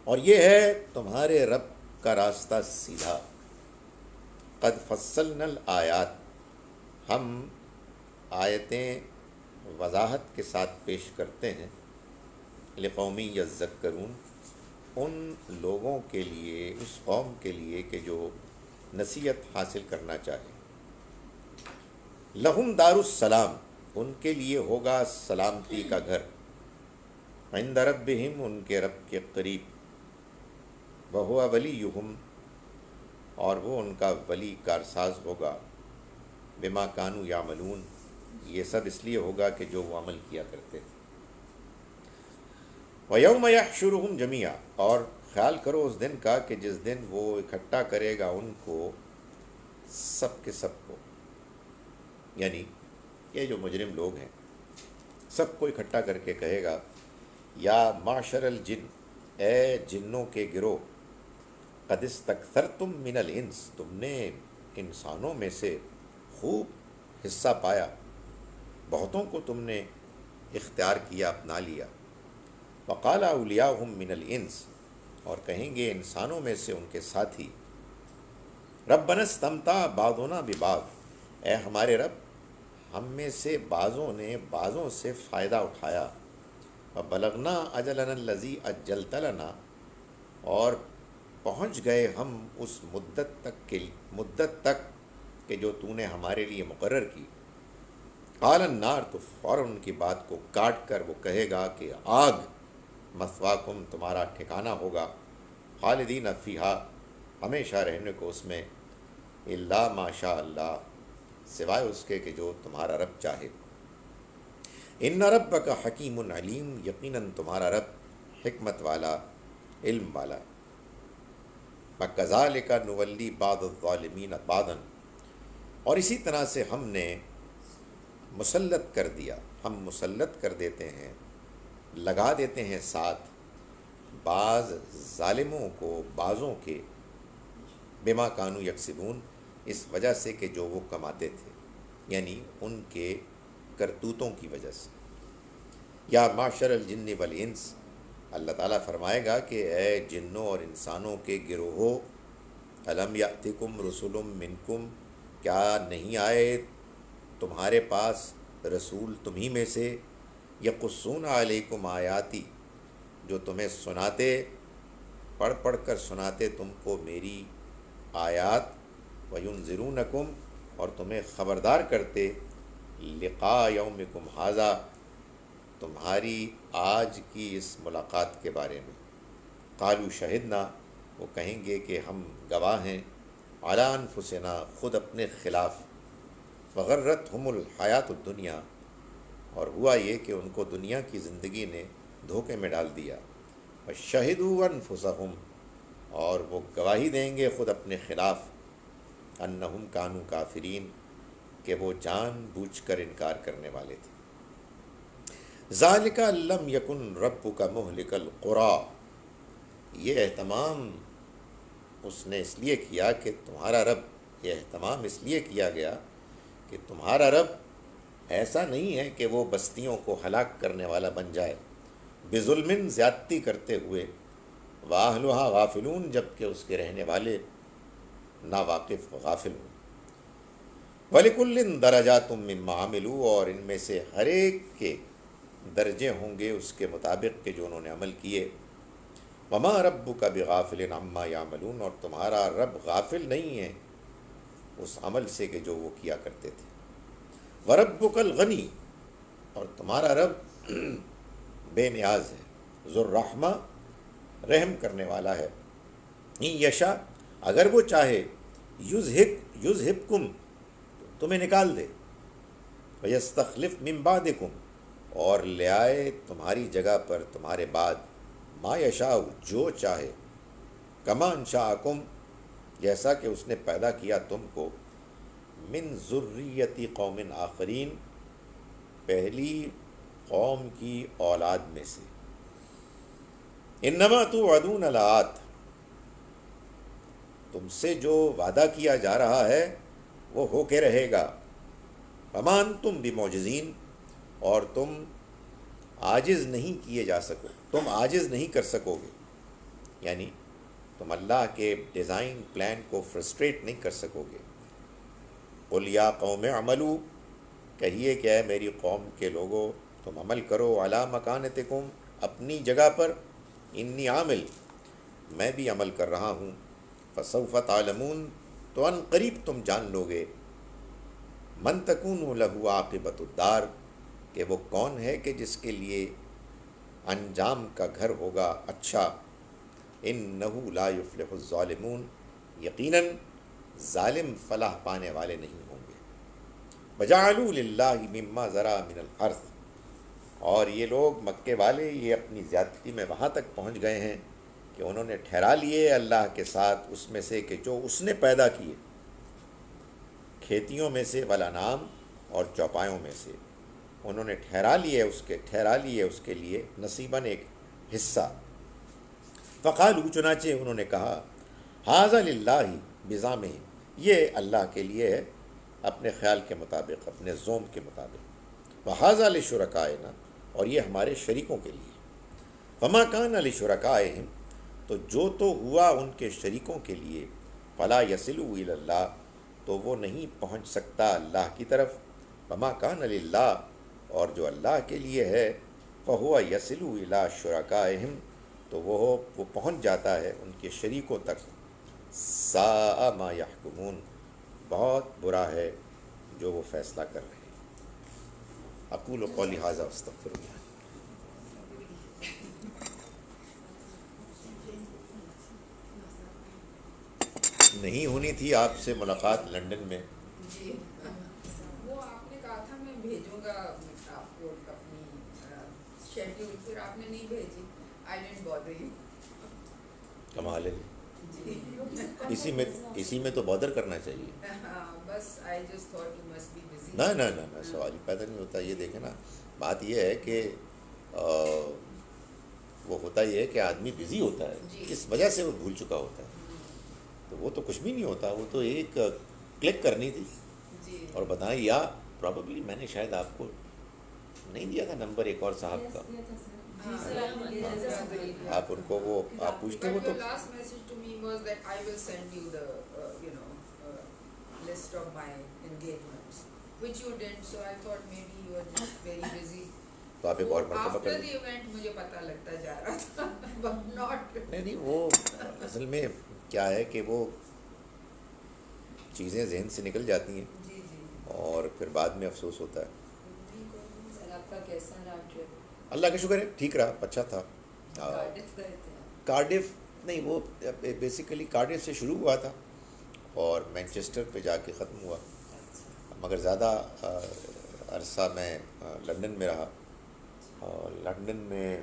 اور یہ ہے تمہارے رب کا راستہ سیدھا۔ قد فصلنا الآیات، ہم آیتیں وضاحت کے ساتھ پیش کرتے ہیں، لقوم یذکرون، ان لوگوں کے لیے، اس قوم کے لیے کہ جو نصیحت حاصل کرنا چاہے۔ لہم دار السلام، ان کے لیے ہوگا سلامتی کا گھر، عند ربہم، ان کے رب کے قریب، وہو ولیہم، اور وہ ان کا ولی کارساز ہوگا، بما کانوا یعملون، یہ سب اس لیے ہوگا کہ جو وہ عمل کیا کرتے تھے۔ وَيَوْمَ يَحْشُرُهُمْ جَمِيعًا، اور خیال کرو اس دن کا کہ جس دن وہ اکٹھا کرے گا ان کو سب کے سب کو، یعنی یہ جو مجرم لوگ ہیں سب کو اکٹھا کر کے کہے گا، یا معشر الجن، اے جنوں کے گروہ، قد استکثرتم من الانس، تم نے انسانوں میں سے خوب حصہ پایا، بہتوں کو تم نے اختیار کیا، اپنا لیا۔ وقال اولیاؤہم من الانس، اور کہیں گے انسانوں میں سے ان کے ساتھی، ربنا استمتع بعضنا ببعض، اے ہمارے رب، ہم میں سے بعضوں نے بعضوں سے فائدہ اٹھایا، وبلغنا اجلنا الذی اجلت لنا، اور پہنچ گئے ہم اس مدت تک کہ جو تو نے ہمارے لیے مقرر کی۔ قال النار، تو فوراً ان کی بات کو کاٹ کر وہ کہے گا کہ آگ، مثواکم، تمہارا ٹھکانہ ہوگا، خالدین فیہا، ہمیشہ رہنے کو اس میں، الا ما شاء اللہ، سوائے اس کے کہ جو تمہارا رب چاہے۔ ان ربک حکیم علیم، یقیناً تمہارا رب حکمت والا، علم والا۔ وَكَذَلِكَ نُوَلِّي بَعْضَ الظَّالِمِينَ بَعْضًا، اور اسی طرح سے ہم نے مسلط کر دیا، ہم مسلط کر دیتے ہیں، لگا دیتے ہیں ساتھ بعض ظالموں کو بعضوں کے، بما کانوا یکسبون، اس وجہ سے کہ جو وہ کماتے تھے، یعنی ان کے کرتوتوں کی وجہ سے۔ یا معشر الجن والانس، اللہ تعالیٰ فرمائے گا کہ اے جنوں اور انسانوں کے گروہوں، الم یأتکم رسل منکم، کیا نہیں آئے تمہارے پاس رسول تمہیں میں سے، یقصون علیکم آیاتی، جو تمہیں سناتے، پڑھ پڑھ کر سناتے تم کو میری آیات، وینذرونکم، اور تمہیں خبردار کرتے، لقاء یومکم ھذا، تمہاری آج کی اس ملاقات کے بارے میں۔ قالوا شہدنا، وہ کہیں گے کہ ہم گواہ ہیں، علی انفسنا، خود اپنے خلاف، وغرتہم الحیات الدنیا، اور ہوا یہ کہ ان کو دنیا کی زندگی نے دھوکے میں ڈال دیا، وشہدوا انفسہم، اور وہ گواہی دیں گے خود اپنے خلاف، انہم کانوا کافرین، کہ وہ جان بوجھ کر انکار کرنے والے تھے۔ ذالک لم یکن ربک مہلک القری، یہ اہتمام اس نے اس لیے کیا کہ تمہارا رب، یہ اہتمام اس لیے کیا گیا کہ تمہارا رب ایسا نہیں ہے کہ وہ بستیوں کو ہلاک کرنے والا بن جائے، بظلم، زیادتی کرتے ہوئے، واہلھا غافلون، جب کہ اس کے رہنے والے ناواقف غافل ہوں۔ وَلِكُلٍّ دَرَجَاتٌ مِّمَّا عَمِلُوا، اور ان میں سے ہر ایک کے درجے ہوں گے اس کے مطابق کہ جو انہوں نے عمل کیے۔ وَمَا رَبُّكَ بِغَافِلٍ عَمَّا يَعْمَلُونَ، اور تمہارا رب غافل نہیں ہے اس عمل سے کہ جو وہ کیا کرتے تھے۔ وَرَبُّكَ الْغَنِيُّ، اور تمہارا رب بے نیاز ہے، ذو الرحمہ، رحم کرنے والا ہے۔ ان یشاء، اگر وہ چاہے، یذہبکم، تمہیں نکال دے، ویستخلف من بعدکم، اور لے آئے تمہاری جگہ پر تمہارے بعد، ما یشاء، جو چاہے، کما انشاءکم، جیسا کہ اس نے پیدا کیا تم کو، من ذریتی قوم آخرین، پہلی قوم کی اولاد میں سے۔ انما توعدون لآت، تم سے جو وعدہ کیا جا رہا ہے وہ ہو کے رہے گا۔ وما انتم بمعجزین، اور تم عاجز نہیں کیے جا سکو، تم عاجز نہیں کر سکو گے، یعنی تم اللہ کے ڈیزائن پلان کو فرسٹریٹ نہیں کر سکو گے۔ قل یا قوم اعملوا، کہیے کہ اے میری قوم کے لوگو تم عمل کرو، علی مکانتکم، اپنی جگہ پر، انی عامل، میں بھی عمل کر رہا ہوں، فسوف تعلمون، تو ان قریب تم جان لو گے، من تکون لہ عاقبۃ الدار، کہ وہ کون ہے کہ جس کے لیے انجام کا گھر ہوگا اچھا۔ انہ لا یفلح الظالمون، یقیناً ظالم فلاح پانے والے نہیں ہوں گے۔ وجعلوا للہ مما ذرا من الارض، اور یہ لوگ مکے والے یہ اپنی زیادتی میں وہاں تک پہنچ گئے ہیں کہ انہوں نے ٹھہرا لیے اللہ کے ساتھ اس میں سے کہ جو اس نے پیدا کیے، کھیتیوں میں سے، والانعام، اور چوپایوں میں سے، انہوں نے ٹھہرا لیے اس کے لیے نصیباً، ایک حصہ۔ فقالوا، چنانچہ انہوں نے کہا، ھذا للہ بزعمہم، یہ اللہ کے لیے ہے اپنے خیال کے مطابق، اپنے زوم کے مطابق، وھذا لشرکائنا، اور یہ ہمارے شریکوں کے لیے۔ فما کان لشرکائہم، تو جو تو ہوا ان کے شریکوں کے لیے، فلا یصلوا الی اللہ، تو وہ نہیں پہنچ سکتا اللہ کی طرف۔ وما کان للہ، اور جو اللہ کے لیے ہے، فہو یصل الی شرکائہم، تو وہ پہنچ جاتا ہے ان کے شریکوں تک۔ ساء ما یحکمون، بہت برا ہے جو وہ فیصلہ کر رہے ہیں۔ اقول قولی ھذا واستغفر اللہ۔ نہیں ہونی تھی آپ سے ملاقات لنڈن میں۔ جی، وہ آپ نے کہا تھا میں بھیجوں گا آپ کو اپنی شیڈیول، پھر آپ نے نہیں بھیجی۔ I didn't bother you. کمال ہے جی، اسی میں تو بادر کرنا چاہیے۔ بس I just thought you must be busy. نہ سوال ہی پیدا نہیں ہوتا۔ یہ دیکھیں نا، بات یہ ہے کہ وہ ہوتا یہ ہے کہ آدمی بزی ہوتا ہے، اس وجہ سے وہ بھول چکا ہوتا ہے، تو وہ تو کچھ بھی نہیں ہوتا، وہ تو ایک کلک کرنی تھی اور بتائیں، یا پرابیبلی میں نے شاید آپ کو نہیں دیا تھا نمبر ایک اور صاحب کا، آپ ان کو وہ آپ پوچھتے وہ تو last message to me was that I will send you the list of my engagements, which you didn't, so I thought maybe you were just very busy. تو آپ ایک اور مرتبہ after the event مجھے پتہ لگتا جا رہا تھا but not. نہیں وہ اصل میں کیا ہے کہ وہ چیزیں ذہن سے نکل جاتی ہیں جی اور پھر بعد میں افسوس ہوتا ہے۔ آپ کا کیسا رہا ٹرپ؟ اللہ کا شکر ہے، ٹھیک رہا، اچھا تھا۔ کارڈف گئے تھے؟ کارڈف نہیں، وہ بیسیکلی کارڈف سے شروع ہوا تھا اور مینچسٹر پہ جا کے ختم ہوا، مگر زیادہ عرصہ میں لنڈن میں رہا، اور لنڈن میں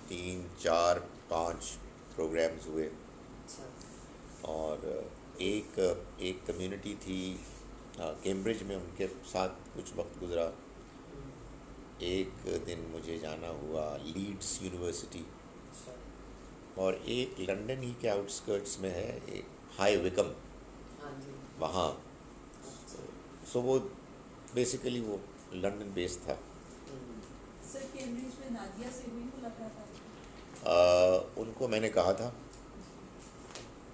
3 4 5 پروگرامز ہوئے، اور ایک کمیونٹی تھی کیمبرج میں، ان کے ساتھ کچھ وقت گزرا، ایک دن مجھے جانا ہوا لیڈس یونیورسٹی، اور ایک لنڈن ہی کے آؤٹسکرٹس میں ہے ایک ہائی وکم، وہاں سو وہ بیسیکلی وہ لنڈن بیس تھا. سر کیمبرج میں نادیہ سے ہوئی ملاقات آپ کی؟ ان کو میں نے کہا تھا،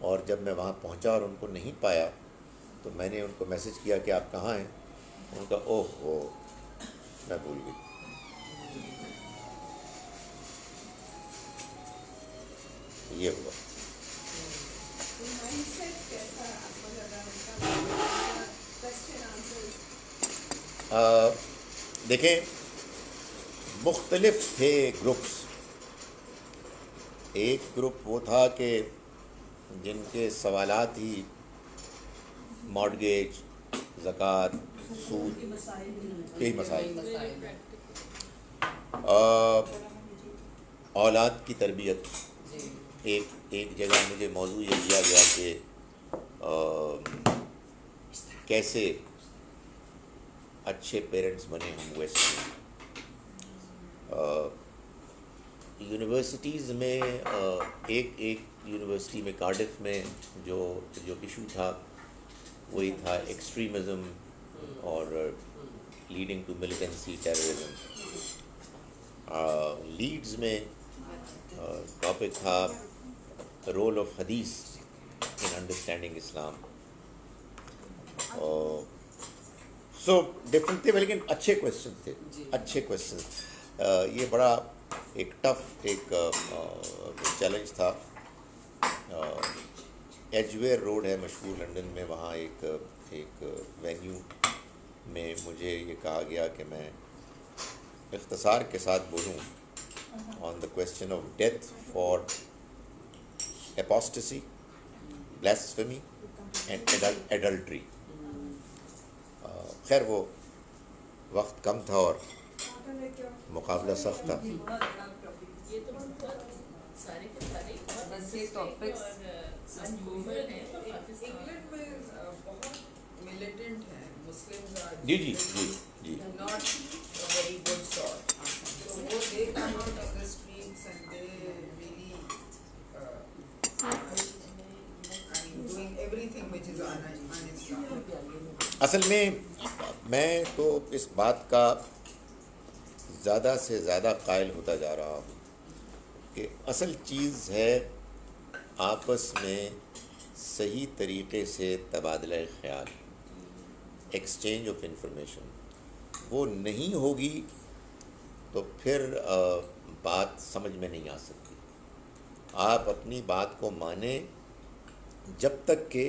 اور جب میں وہاں پہنچا اور ان کو نہیں پایا تو میں نے ان کو میسج کیا کہ آپ کہاں ہیں. ان کا اوہ ہو میں بھول گئی. یہ ہوا. دیکھیں مختلف تھے گروپس. ایک گروپ وہ تھا کہ جن کے سوالات ہی مارگیج، زکوٰۃ، سود، یہی مسائل. اولاد کی تربیت. ایک جگہ مجھے موضوع یہ دیا گیا کہ کیسے اچھے پیرنٹس بنے ہم ویسٹ میں. یونیورسٹیز میں ایک یونیورسٹی میں کارڈف میں جو ایشو تھا وہی تھا ایکسٹریمزم اور leading to militancy, terrorism. Leeds میں ٹاپک تھا رول آف حدیث in understanding Islam. So different تھے لیکن اچھے کویشچن تھے، اچھے کویشچن. یہ بڑا ایک ٹف ایک چیلنج تھا. ایجویئر روڈ ہے مشہور لنڈن میں، وہاں ایک وینیو میں مجھے یہ کہا گیا کہ میں اختصار کے ساتھ بولوں on the question of death for apostasy, blasphemy and adultery. خیر وہ وقت کم تھا اور مقابلہ سخت تھا. انگلینڈ میں بہت ملیٹنٹ ہیں مسلمز آر جی not a very good sort. So they come out on the streets and they really doing everything which is un-Islamic. اصل میں تو اس بات کا زیادہ سے زیادہ قائل ہوتا جا رہا ہوں کہ اصل چیز ہے آپس میں صحیح طریقے سے تبادلہ خیال، ایکسچینج آف انفارمیشن. وہ نہیں ہوگی تو پھر بات سمجھ میں نہیں آ سکتی. آپ اپنی بات کو مانیں جب تک کہ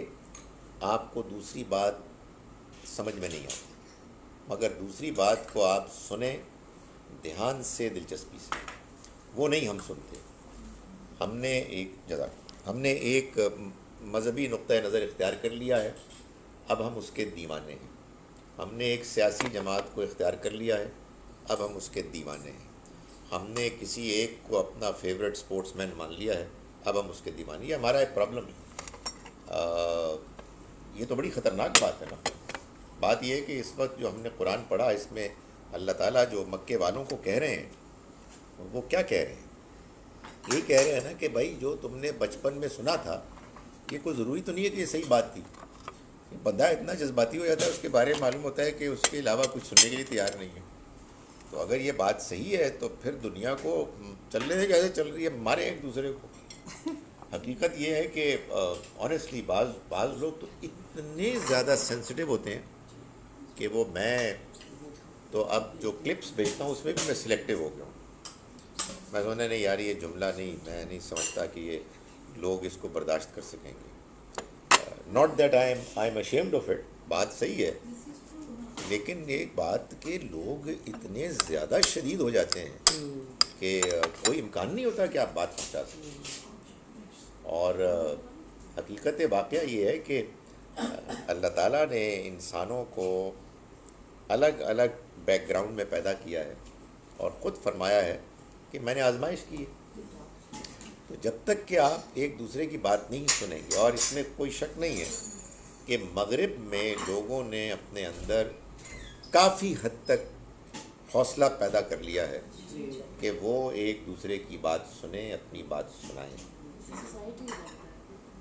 آپ کو دوسری بات سمجھ میں نہیں آتی، مگر دوسری بات کو آپ سنیں دھیان سے، دلچسپی سے. وہ نہیں ہم سنتے. ہم نے ایک مذہبی نقطۂ نظر اختیار کر لیا ہے، اب ہم اس کے دیوانے ہیں. ہم نے ایک سیاسی جماعت کو اختیار کر لیا ہے، اب ہم اس کے دیوانے ہیں. ہم نے کسی ایک کو اپنا فیورٹ سپورٹس مین مان لیا ہے، اب ہم اس کے دیوانے. یہ ہمارا ایک پرابلم ہے. یہ تو بڑی خطرناک بات ہے نا. بات یہ ہے کہ اس وقت جو ہم نے قرآن پڑھا اس میں اللہ تعالیٰ جو مکے والوں کو کہہ رہے ہیں وہ کیا کہہ رہے ہیں؟ یہ کہہ رہے ہیں نا کہ بھائی جو تم نے بچپن میں سنا تھا یہ کوئی ضروری تو نہیں ہے کہ یہ صحیح بات تھی. بندہ اتنا جذباتی ہو جاتا ہے، اس کے بارے میں معلوم ہوتا ہے کہ اس کے علاوہ کچھ سننے کے لیے تیار نہیں ہے. تو اگر یہ بات صحیح ہے تو پھر دنیا کو چلنے سے کیسے چل رہی ہے، مارے ایک دوسرے کو. حقیقت یہ ہے کہ آنیسٹلی بعض لوگ تو اتنے زیادہ سینسٹیو ہوتے ہیں کہ وہ میں تو اب جو کلپس بھیجتا ہوں اس میں بھی میں سلیکٹیو ہو گیا ہوں. میں سمجھتا نہیں یار یہ جملہ نہیں، میں نہیں سمجھتا کہ یہ لوگ اس کو برداشت کر سکیں گے. Not that I am ashamed of it. بات صحیح ہے لیکن ایک بات کہ لوگ اتنے زیادہ شدید ہو جاتے ہیں کہ کوئی امکان نہیں ہوتا کہ آپ بات پہنچا سکیں. اور حقیقت واقعہ یہ ہے کہ اللہ تعالیٰ نے انسانوں کو الگ الگ بیک گراؤنڈ میں پیدا کیا ہے اور خود فرمایا ہے کہ میں نے آزمائش کی ہے. تو جب تک کہ آپ ایک دوسرے کی بات نہیں سنیں گے، اور اس میں کوئی شک نہیں ہے کہ مغرب میں لوگوں نے اپنے اندر کافی حد تک حوصلہ پیدا کر لیا ہے کہ وہ ایک دوسرے کی بات سنیں، اپنی بات سنائیں.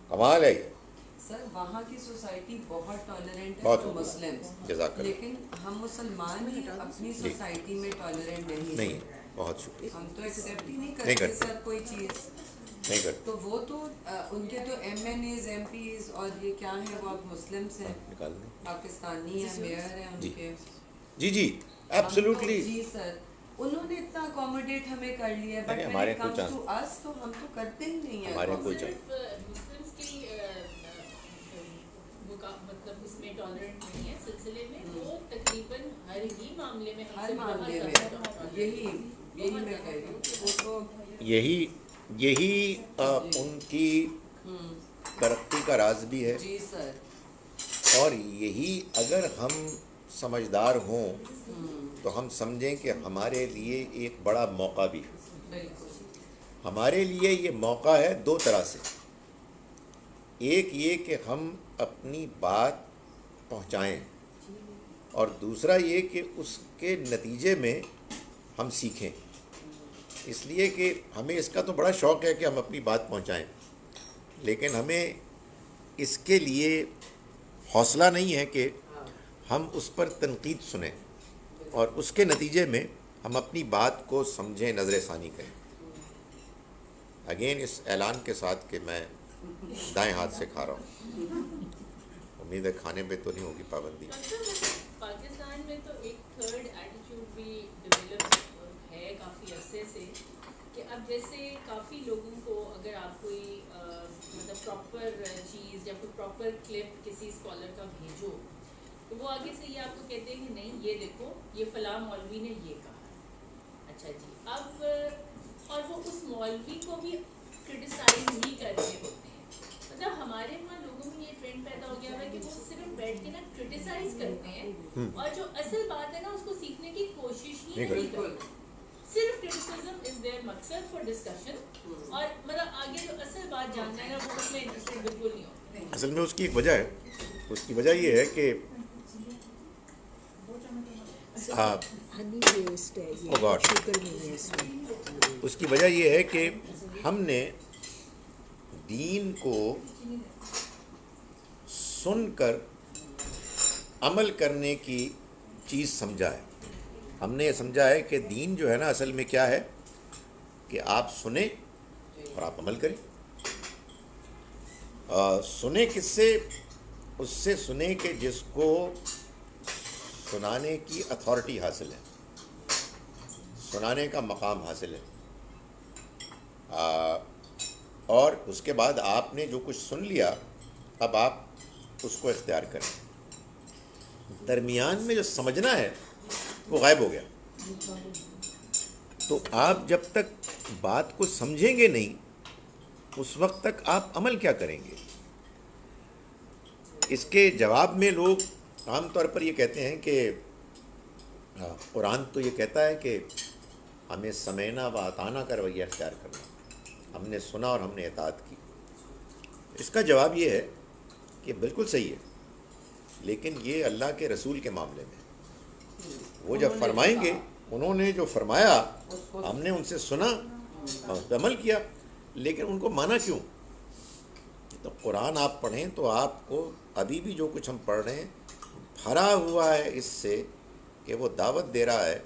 کمال ہے. سر وہاں کی سوسائٹی بہت ٹالرنٹ ہے بہت تو مسلمس، جزاک اللہ. لیکن ہم مسلمان ہی اپنی سوسائٹی میں ٹالرنٹ نہیں، بہت شکریہ. ہم تو ایکسیپٹ ہی نہیں نہیں کرتے کرتے. سر کوئی چیز. نہیں کرتے. تو وہ تو ان کے تو M N As M Ps اور یہ کیا ہیں وہ اب مسلمس ہیں، نکال دیں. پاکستانی ہیں، میئر ہیں ان کے. جی جی ایبسلیوٹلی. جی سر انہوں نے اتنا اکوموڈیٹ ہمیں کر لیا ہے، بٹ ہمارے when it کوئی comes to us تو ہم تو کرتے ہی نہیں ہیں. ہمارے کوئی صرف مسلمس کی مطلب اس میں ٹالرنٹ نہیں ہے سلسلے میں، وہ تقریباً ہر ہی معاملے میں ہر معاملے میں یہی میں کہہ رہی ہوں کہ وہ تو یہی ان کی ترقی کا راز بھی ہے. جی سر. اور یہی اگر ہم سمجھدار ہوں تو ہم سمجھیں کہ ہمارے لیے ایک بڑا موقع بھی ہے. بالکل. ہمارے لیے یہ موقع ہے دو طرح سے. ایک یہ کہ ہم اپنی بات پہنچائیں، اور دوسرا یہ کہ اس کے نتیجے میں ہم سیکھیں. اس لیے کہ ہمیں اس کا تو بڑا شوق ہے کہ ہم اپنی بات پہنچائیں، لیکن ہمیں اس کے لیے حوصلہ نہیں ہے کہ ہم اس پر تنقید سنیں اور اس کے نتیجے میں ہم اپنی بات کو سمجھیں، نظر ثانی کریں. اگین اس اعلان کے ساتھ کہ میں دائیں ہاتھ سے کھا رہا ہوں، امید ہے کھانے پہ تو نہیں ہوگی پابندی. پاکستان میں تو ایک تھرڈ ایٹیٹیوڈ بھی ڈیولپ ہے کافی عرصے سے، کہ اب جیسے کافی لوگوں کو اگر آپ کوئی مطلب پراپر چیز یا کوئی پراپر کلپ کسی اسکالر کا بھیجو تو وہ آگے سے یہ آپ کو کہتے ہیں کہ نہیں یہ دیکھو یہ فلاں مولوی نے یہ کہا. اچھا جی، اب اور وہ اس مولوی کو بھی کرٹیسائز نہیں کر رہے ہوتے ہیں. مطلب ہمارے وہاں لوگوں میں یہ ٹرینڈ پیدا ہو گیا ہے کہ وہ صرف بیٹھ کے نا کرٹیسائز کرتے ہیں اور جو اصل بات ہے نا اس کو سیکھنے کی کوشش ہی نہیں کرتے. صرف کرٹیسزم از دیئر مقصد فار ڈسکشن، اور مطلب آگے جو اصل بات جاننا ہے نا وہ اس میں انٹرسٹڈ بالکل نہیں ہوتے. اصل میں اس کی ایک وجہ ہے. اس کی وجہ یہ ہے کہ اس کی وجہ یہ ہے کہ ہم نے دین کو سن کر عمل کرنے کی چیز سمجھا ہے. ہم نے یہ سمجھا ہے کہ دین جو ہے نا اصل میں کیا ہے کہ آپ سنیں اور آپ عمل کریں. سنیں کس سے؟ اس سے سنیں کہ جس کو سنانے کی اتھارٹی حاصل ہے، سنانے کا مقام حاصل ہے. اور اس کے بعد آپ نے جو کچھ سن لیا اب آپ اس کو اختیار کریں. درمیان میں جو سمجھنا ہے وہ غائب ہو گیا. تو آپ جب تک بات کو سمجھیں گے نہیں اس وقت تک آپ عمل کیا کریں گے؟ اس کے جواب میں لوگ عام طور پر یہ کہتے ہیں کہ قرآن تو یہ کہتا ہے کہ ہمیں سمینا و اطانا کا رویہ اختیار کرنا. ہم نے سنا اور ہم نے اطاعت کی. اس کا جواب یہ ہے کہ بالکل صحیح ہے، لیکن یہ اللہ کے رسول کے معاملے میں وہ جب فرمائیں گے، انہوں نے جو فرمایا ہم نے ان سے سنا اور اس پہ عمل کیا، لیکن ان کو مانا کیوں؟ تو قرآن آپ پڑھیں تو آپ کو ابھی بھی جو کچھ ہم پڑھ رہے ہیں بھرا ہوا ہے اس سے کہ وہ دعوت دے رہا ہے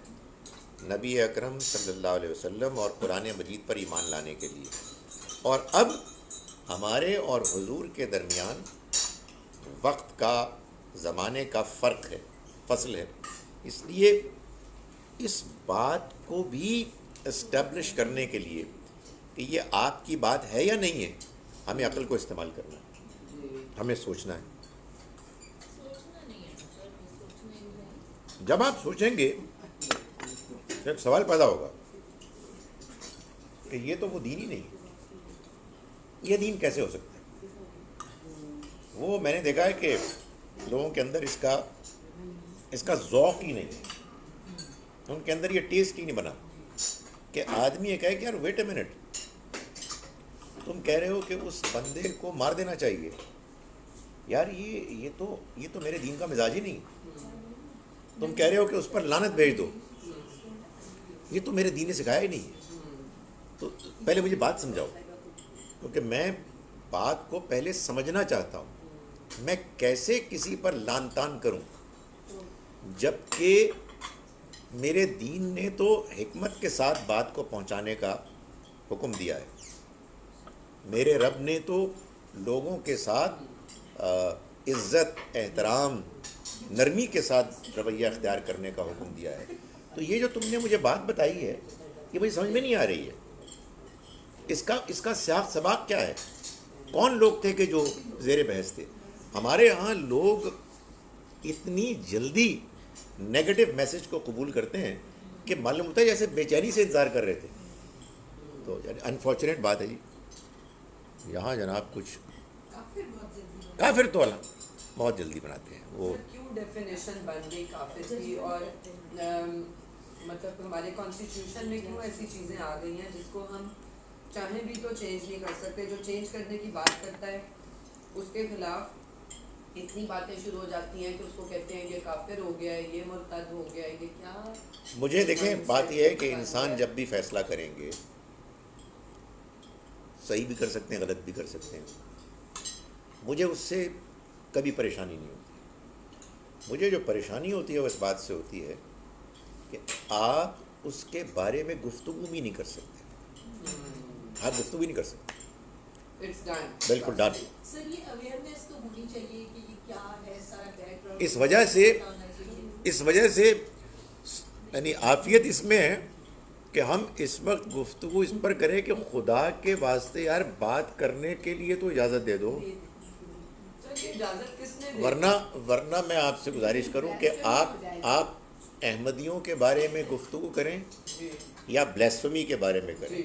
نبی اکرم صلی اللہ علیہ وسلم اور قرآن مجید پر ایمان لانے کے لیے. اور اب ہمارے اور حضور کے درمیان وقت کا، زمانے کا فرق ہے، فصل ہے. اس لیے اس بات کو بھی اسٹیبلش کرنے کے لیے کہ یہ آپ کی بات ہے یا نہیں ہے، ہمیں عقل کو استعمال کرنا ہے، ہمیں سوچنا ہے. سوچنا نہیں ہے سر، سوچنا ہی نہیں. جب آپ سوچیں گے تو ایک سوال پیدا ہوگا کہ یہ تو وہ دین ہی نہیں ہے، یہ دین کیسے ہو سکتا ہے؟ وہ میں نے دیکھا ہے کہ لوگوں کے اندر اس کا ذوق ہی نہیں ہے، ان کے اندر یہ ٹیسٹ ہی نہیں بنا کہ آدمی یہ کہے کہ یار ویٹ اے منٹ، تم کہہ رہے ہو کہ اس بندے کو مار دینا چاہیے، یار یہ تو میرے دین کا مزاج ہی نہیں. تم کہہ رہے ہو کہ اس پر لعنت بھیج دو، یہ تو میرے دین نے سکھایا ہی نہیں ہے. تو پہلے مجھے بات سمجھاؤ، کیونکہ میں بات کو پہلے سمجھنا چاہتا ہوں. میں کیسے کسی پر لان تان کروں جب کہ میرے دین نے تو حکمت کے ساتھ بات کو پہنچانے کا حکم دیا ہے. میرے رب نے تو لوگوں کے ساتھ عزت، احترام، نرمی کے ساتھ رویہ اختیار کرنے کا حکم دیا ہے. تو یہ جو تم نے مجھے بات بتائی ہے یہ مجھے سمجھ میں نہیں آ رہی ہے. اس کا سیاق سباق کیا ہے؟ کون لوگ تھے کہ جو زیر بحث تھے؟ ہمارے ہاں لوگ اتنی جلدی نیگیٹو میسج کو قبول کرتے ہیں کہ معلوم ہوتا ہے جیسے بے چینی سے انتظار کر رہے تھے. تو انفارچونیٹ بات ہے جی. یہاں جناب کچھ کافر بہت جلدی کافر تو اللہ بہت جلدی بناتے ہیں. وہ کیوں ڈیفینیشن بن گئی کافر کی، اور مطلب ہمارے کانسٹیٹیوشن میں کیوں ایسی چیزیں آ گئی ہیں جس کو ہم چاہیں بھی تو چینج نہیں کر سکتے؟ جو چینج کرنے کی بات کرتا ہے اس کے خلاف اتنی باتیں شروع ہو جاتی ہیں کہ اس کو کہتے ہیں یہ کافر ہو گیا ہے، یہ مرتد ہو گیا ہے. یہ کیا مجھے دیکھیں، بات یہ ہے کہ انسان جب بھی فیصلہ کریں گے صحیح بھی کر سکتے ہیں، غلط بھی کر سکتے ہیں. مجھے اس سے کبھی پریشانی نہیں ہوتی. مجھے جو پریشانی ہوتی ہے وہ اس بات سے ہوتی ہے کہ آپ اس کے بارے میں گفتگو بھی نہیں کر سکتے. آپ گفتگو بھی نہیں کر سکتے. بالکل ڈن. سر یہ اویئرنیس تو ہونی چاہیے کہ یہ کیا ہے سارا بیک گراؤنڈ. اس وجہ سے یعنی عافیت اس میں ہے کہ ہم اس وقت گفتگو اس پر کریں کہ خدا کے واسطے یار بات کرنے کے لیے تو اجازت دے دو. اجازت کس نے دی؟ ورنہ میں آپ سے گزارش کروں کہ آپ احمدیوں کے بارے میں گفتگو کریں یا بلیسفمی کے بارے میں کریں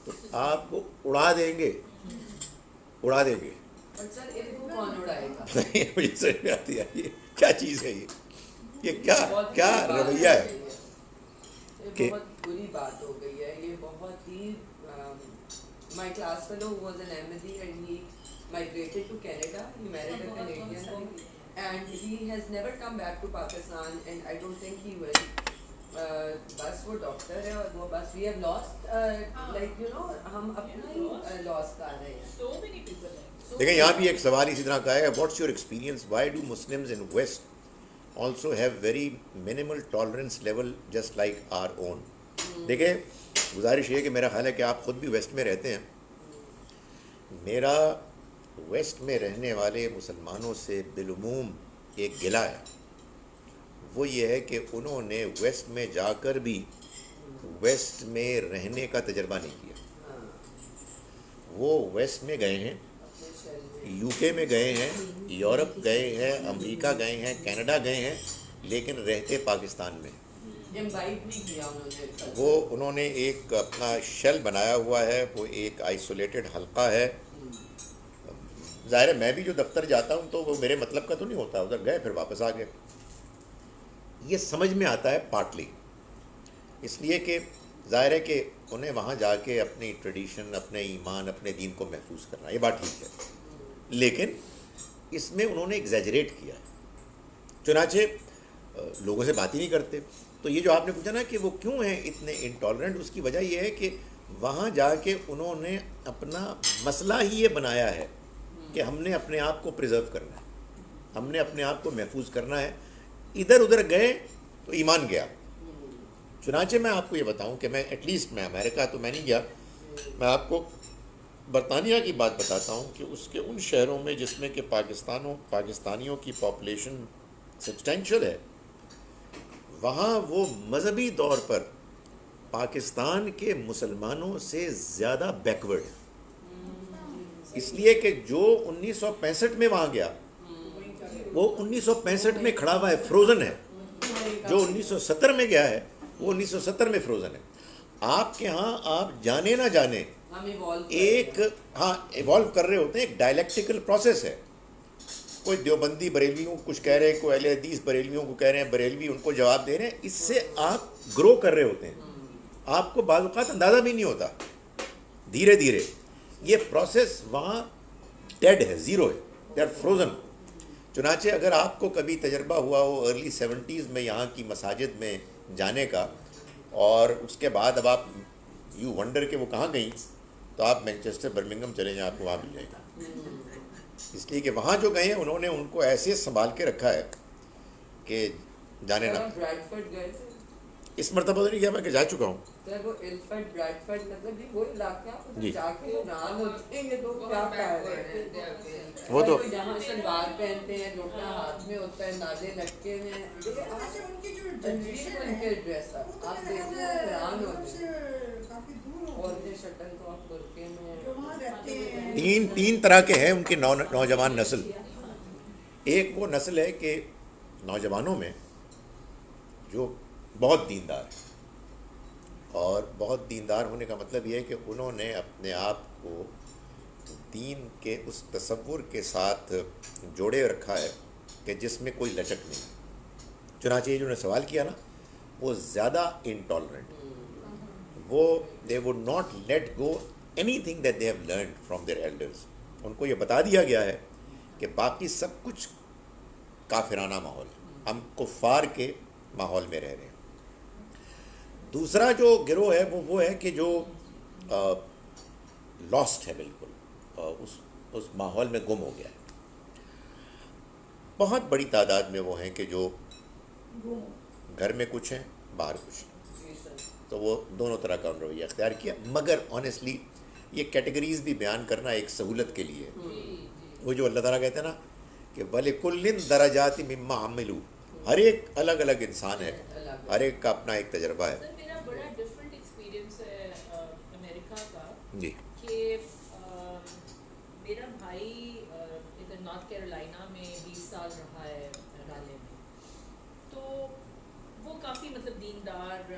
تو آپ کو اڑا دیں گے. اور سر ان کو کون اڑائے گا؟ مجھے سمجھ میں آتی ہے یہ کیا چیز ہے، یہ کیا رویہ ہے. یہ بہت بری بات ہو گئی ہے. یہ بہت ہی my class fellow was an Ahmadi and he migrated to Canada. He married a Canadian and he has never come back to Pakistan and I don't think he will. بس وہ ڈاکٹر ہے اور وہ بس we have lost like you know ہم اپنا ہی lost کر رہے ہیں. So many people are. دیکھیں یہاں بھی ایک سوال اسی طرح کا ہے. What's your experience? Why do Muslims in west also have very minimal tolerance level just like our own? دیکھیں گزارش یہ کہ میرا خیال ہے کہ آپ خود بھی ویسٹ میں رہتے ہیں. میرا ویسٹ میں رہنے والے مسلمانوں سے بالعموم ایک گلہ ہے، وہ یہ ہے کہ انہوں نے ویسٹ میں جا کر بھی ویسٹ میں رہنے کا تجربہ نہیں کیا. وہ ویسٹ میں گئے ہیں، یو کے میں گئے ہیں، یورپ گئے ہیں، امریکہ گئے ہیں، کینیڈا گئے ہیں، لیکن رہتے پاکستان میں. انوائٹ نہیں کیا انہوں نے. وہ انہوں نے ایک اپنا شیل بنایا ہوا ہے، وہ ایک آئسولیٹڈ حلقہ ہے. ظاہر ہے میں بھی جو دفتر جاتا ہوں تو وہ میرے مطلب کا تو نہیں ہوتا، ادھر گئے پھر واپس آ گئے. یہ سمجھ میں آتا ہے پارٹلی اس لیے کہ ظاہر ہے کہ انہیں وہاں جا کے اپنی ٹریڈیشن، اپنے ایمان، اپنے دین کو محفوظ کرنا، یہ بات ٹھیک ہے، لیکن اس میں انہوں نے ایگزیجریٹ کیا ہے. چنانچہ لوگوں سے بات ہی نہیں کرتے. تو یہ جو آپ نے پوچھا نا کہ وہ کیوں ہیں اتنے انٹالرنٹ، اس کی وجہ یہ ہے کہ وہاں جا کے انہوں نے اپنا مسئلہ ہی یہ بنایا ہے کہ ہم نے اپنے آپ کو پریزرو کرنا ہے، ہم نے اپنے آپ کو محفوظ کرنا ہے. ادھر ادھر گئے تو ایمان گیا. چنانچہ میں آپ کو یہ بتاؤں کہ میں ایٹ لیسٹ میں امریکہ تو میں نہیں گیا، میں آپ کو برطانیہ کی بات بتاتا ہوں کہ اس کے ان شہروں میں جس میں کہ پاکستانیوں کی پاپولیشن سبسٹینشیل ہے، وہاں وہ مذہبی طور پر پاکستان کے مسلمانوں سے زیادہ بیکورڈ ہے. اس لیے کہ جو 1965 میں وہاں گیا وہ 1965 میں کھڑا ہوا ہے، فروزن ہے. جو 1970 میں گیا ہے وہ 1970 میں فروزن ہے. آپ کے ہاں آپ جانے نہ جانے ایک ایوالو کر رہے ہوتے ہیں، ایک ڈائلیکٹیکل پروسیس ہے. کوئی دیوبندی بریلویوں کو کچھ کہہ رہے ہیں، کوئی اہل حدیث بریلویوں کو کہہ رہے ہیں، بریلوی ان کو جواب دے رہے ہیں. اس سے آپ گرو کر رہے ہوتے ہیں، آپ کو بعض اوقات اندازہ بھی نہیں ہوتا. دھیرے دھیرے یہ پروسیس وہاں ڈیڈ ہے، زیرو ہے، دے آر فروزن. چنانچہ اگر آپ کو کبھی تجربہ ہوا ہو ارلی 70s میں یہاں کی مساجد میں جانے کا اور اس کے بعد اب آپ یو ونڈر کہ وہ کہاں گئیں، تو آپ مینچسٹر برمنگھم چلے جائیں، آپ کو وہاں مل جائے گا، اس لیے کہ وہاں جو گئے ہیں انہوں نے ان کو ایسے سنبھال کے رکھا ہے کہ جانے نہ. آپ بریڈفرڈ گئے تھے؟ اس مرتبہ تو نہیں گیا، میں کہ جا چکا ہوں. سر وہ الفرڈ بریڈفرڈ مطلب بھی وہ علاقہ جی. جا کے ران ہوتے ہیں، یہ لوگ کیا کہہ رہے ہیں؟ وہ تو یہاں شلوار پہنتے ہیں، لوٹا ہاتھ میں ہوتا ہے، نالے لٹکے ہوئے ہیں، عجیب ان کے ڈریس اپ آپ دیکھیں حیران ہوتے ہیں. عورتیں شٹل کو آپ برقعے میں. تین طرح کے ہیں ان کی نوجوان نسل. ایک وہ نسل ہے کہ نوجوانوں میں جو بہت دیندار ہے، اور بہت دیندار ہونے کا مطلب یہ ہے کہ انہوں نے اپنے آپ کو دین کے اس تصور کے ساتھ جوڑے رکھا ہے کہ جس میں کوئی لچک نہیں. چنانچہ جنہوں نے سوال کیا نا، وہ زیادہ انٹالرنٹ، وہ they would not let go anything that they have learned from their elders. ان کو یہ بتا دیا گیا ہے کہ باقی سب کچھ کافرانہ ماحول ہے، ہم کفار کے ماحول میں رہ رہے ہیں. دوسرا جو گروہ ہے وہ ہے کہ جو لاسٹ ہے، بالکل اس ماحول میں گم ہو گیا ہے. بہت بڑی تعداد میں وہ ہیں کہ جو گھر میں کچھ ہیں، باہر کچھ ہیں. تو وہ دونوں طرح کا رویہ اختیار کیا. مگر آنیسٹلی یہ کیٹیگریز بھی بیان کرنا ایک سہولت کے لیے ہے. وہ جو اللہ تعالیٰ کہتے ہیں نا کہ وَلِكُلٍّ دَرَجَاتٍ مِّمَّا عَمِلُوا، ہر ایک الگ الگ انسان ہے، ہر ایک کا اپنا ایک تجربہ ہے. سر میرا بڑا ڈفرینٹ ایکسپیرینس ہے امریکہ کا. جی. کہ میرا بھائی ادھر نارتھ کیرولائنا میں 20 سال رہا ہے رالے میں، تو وہ کافی مطلب دیندار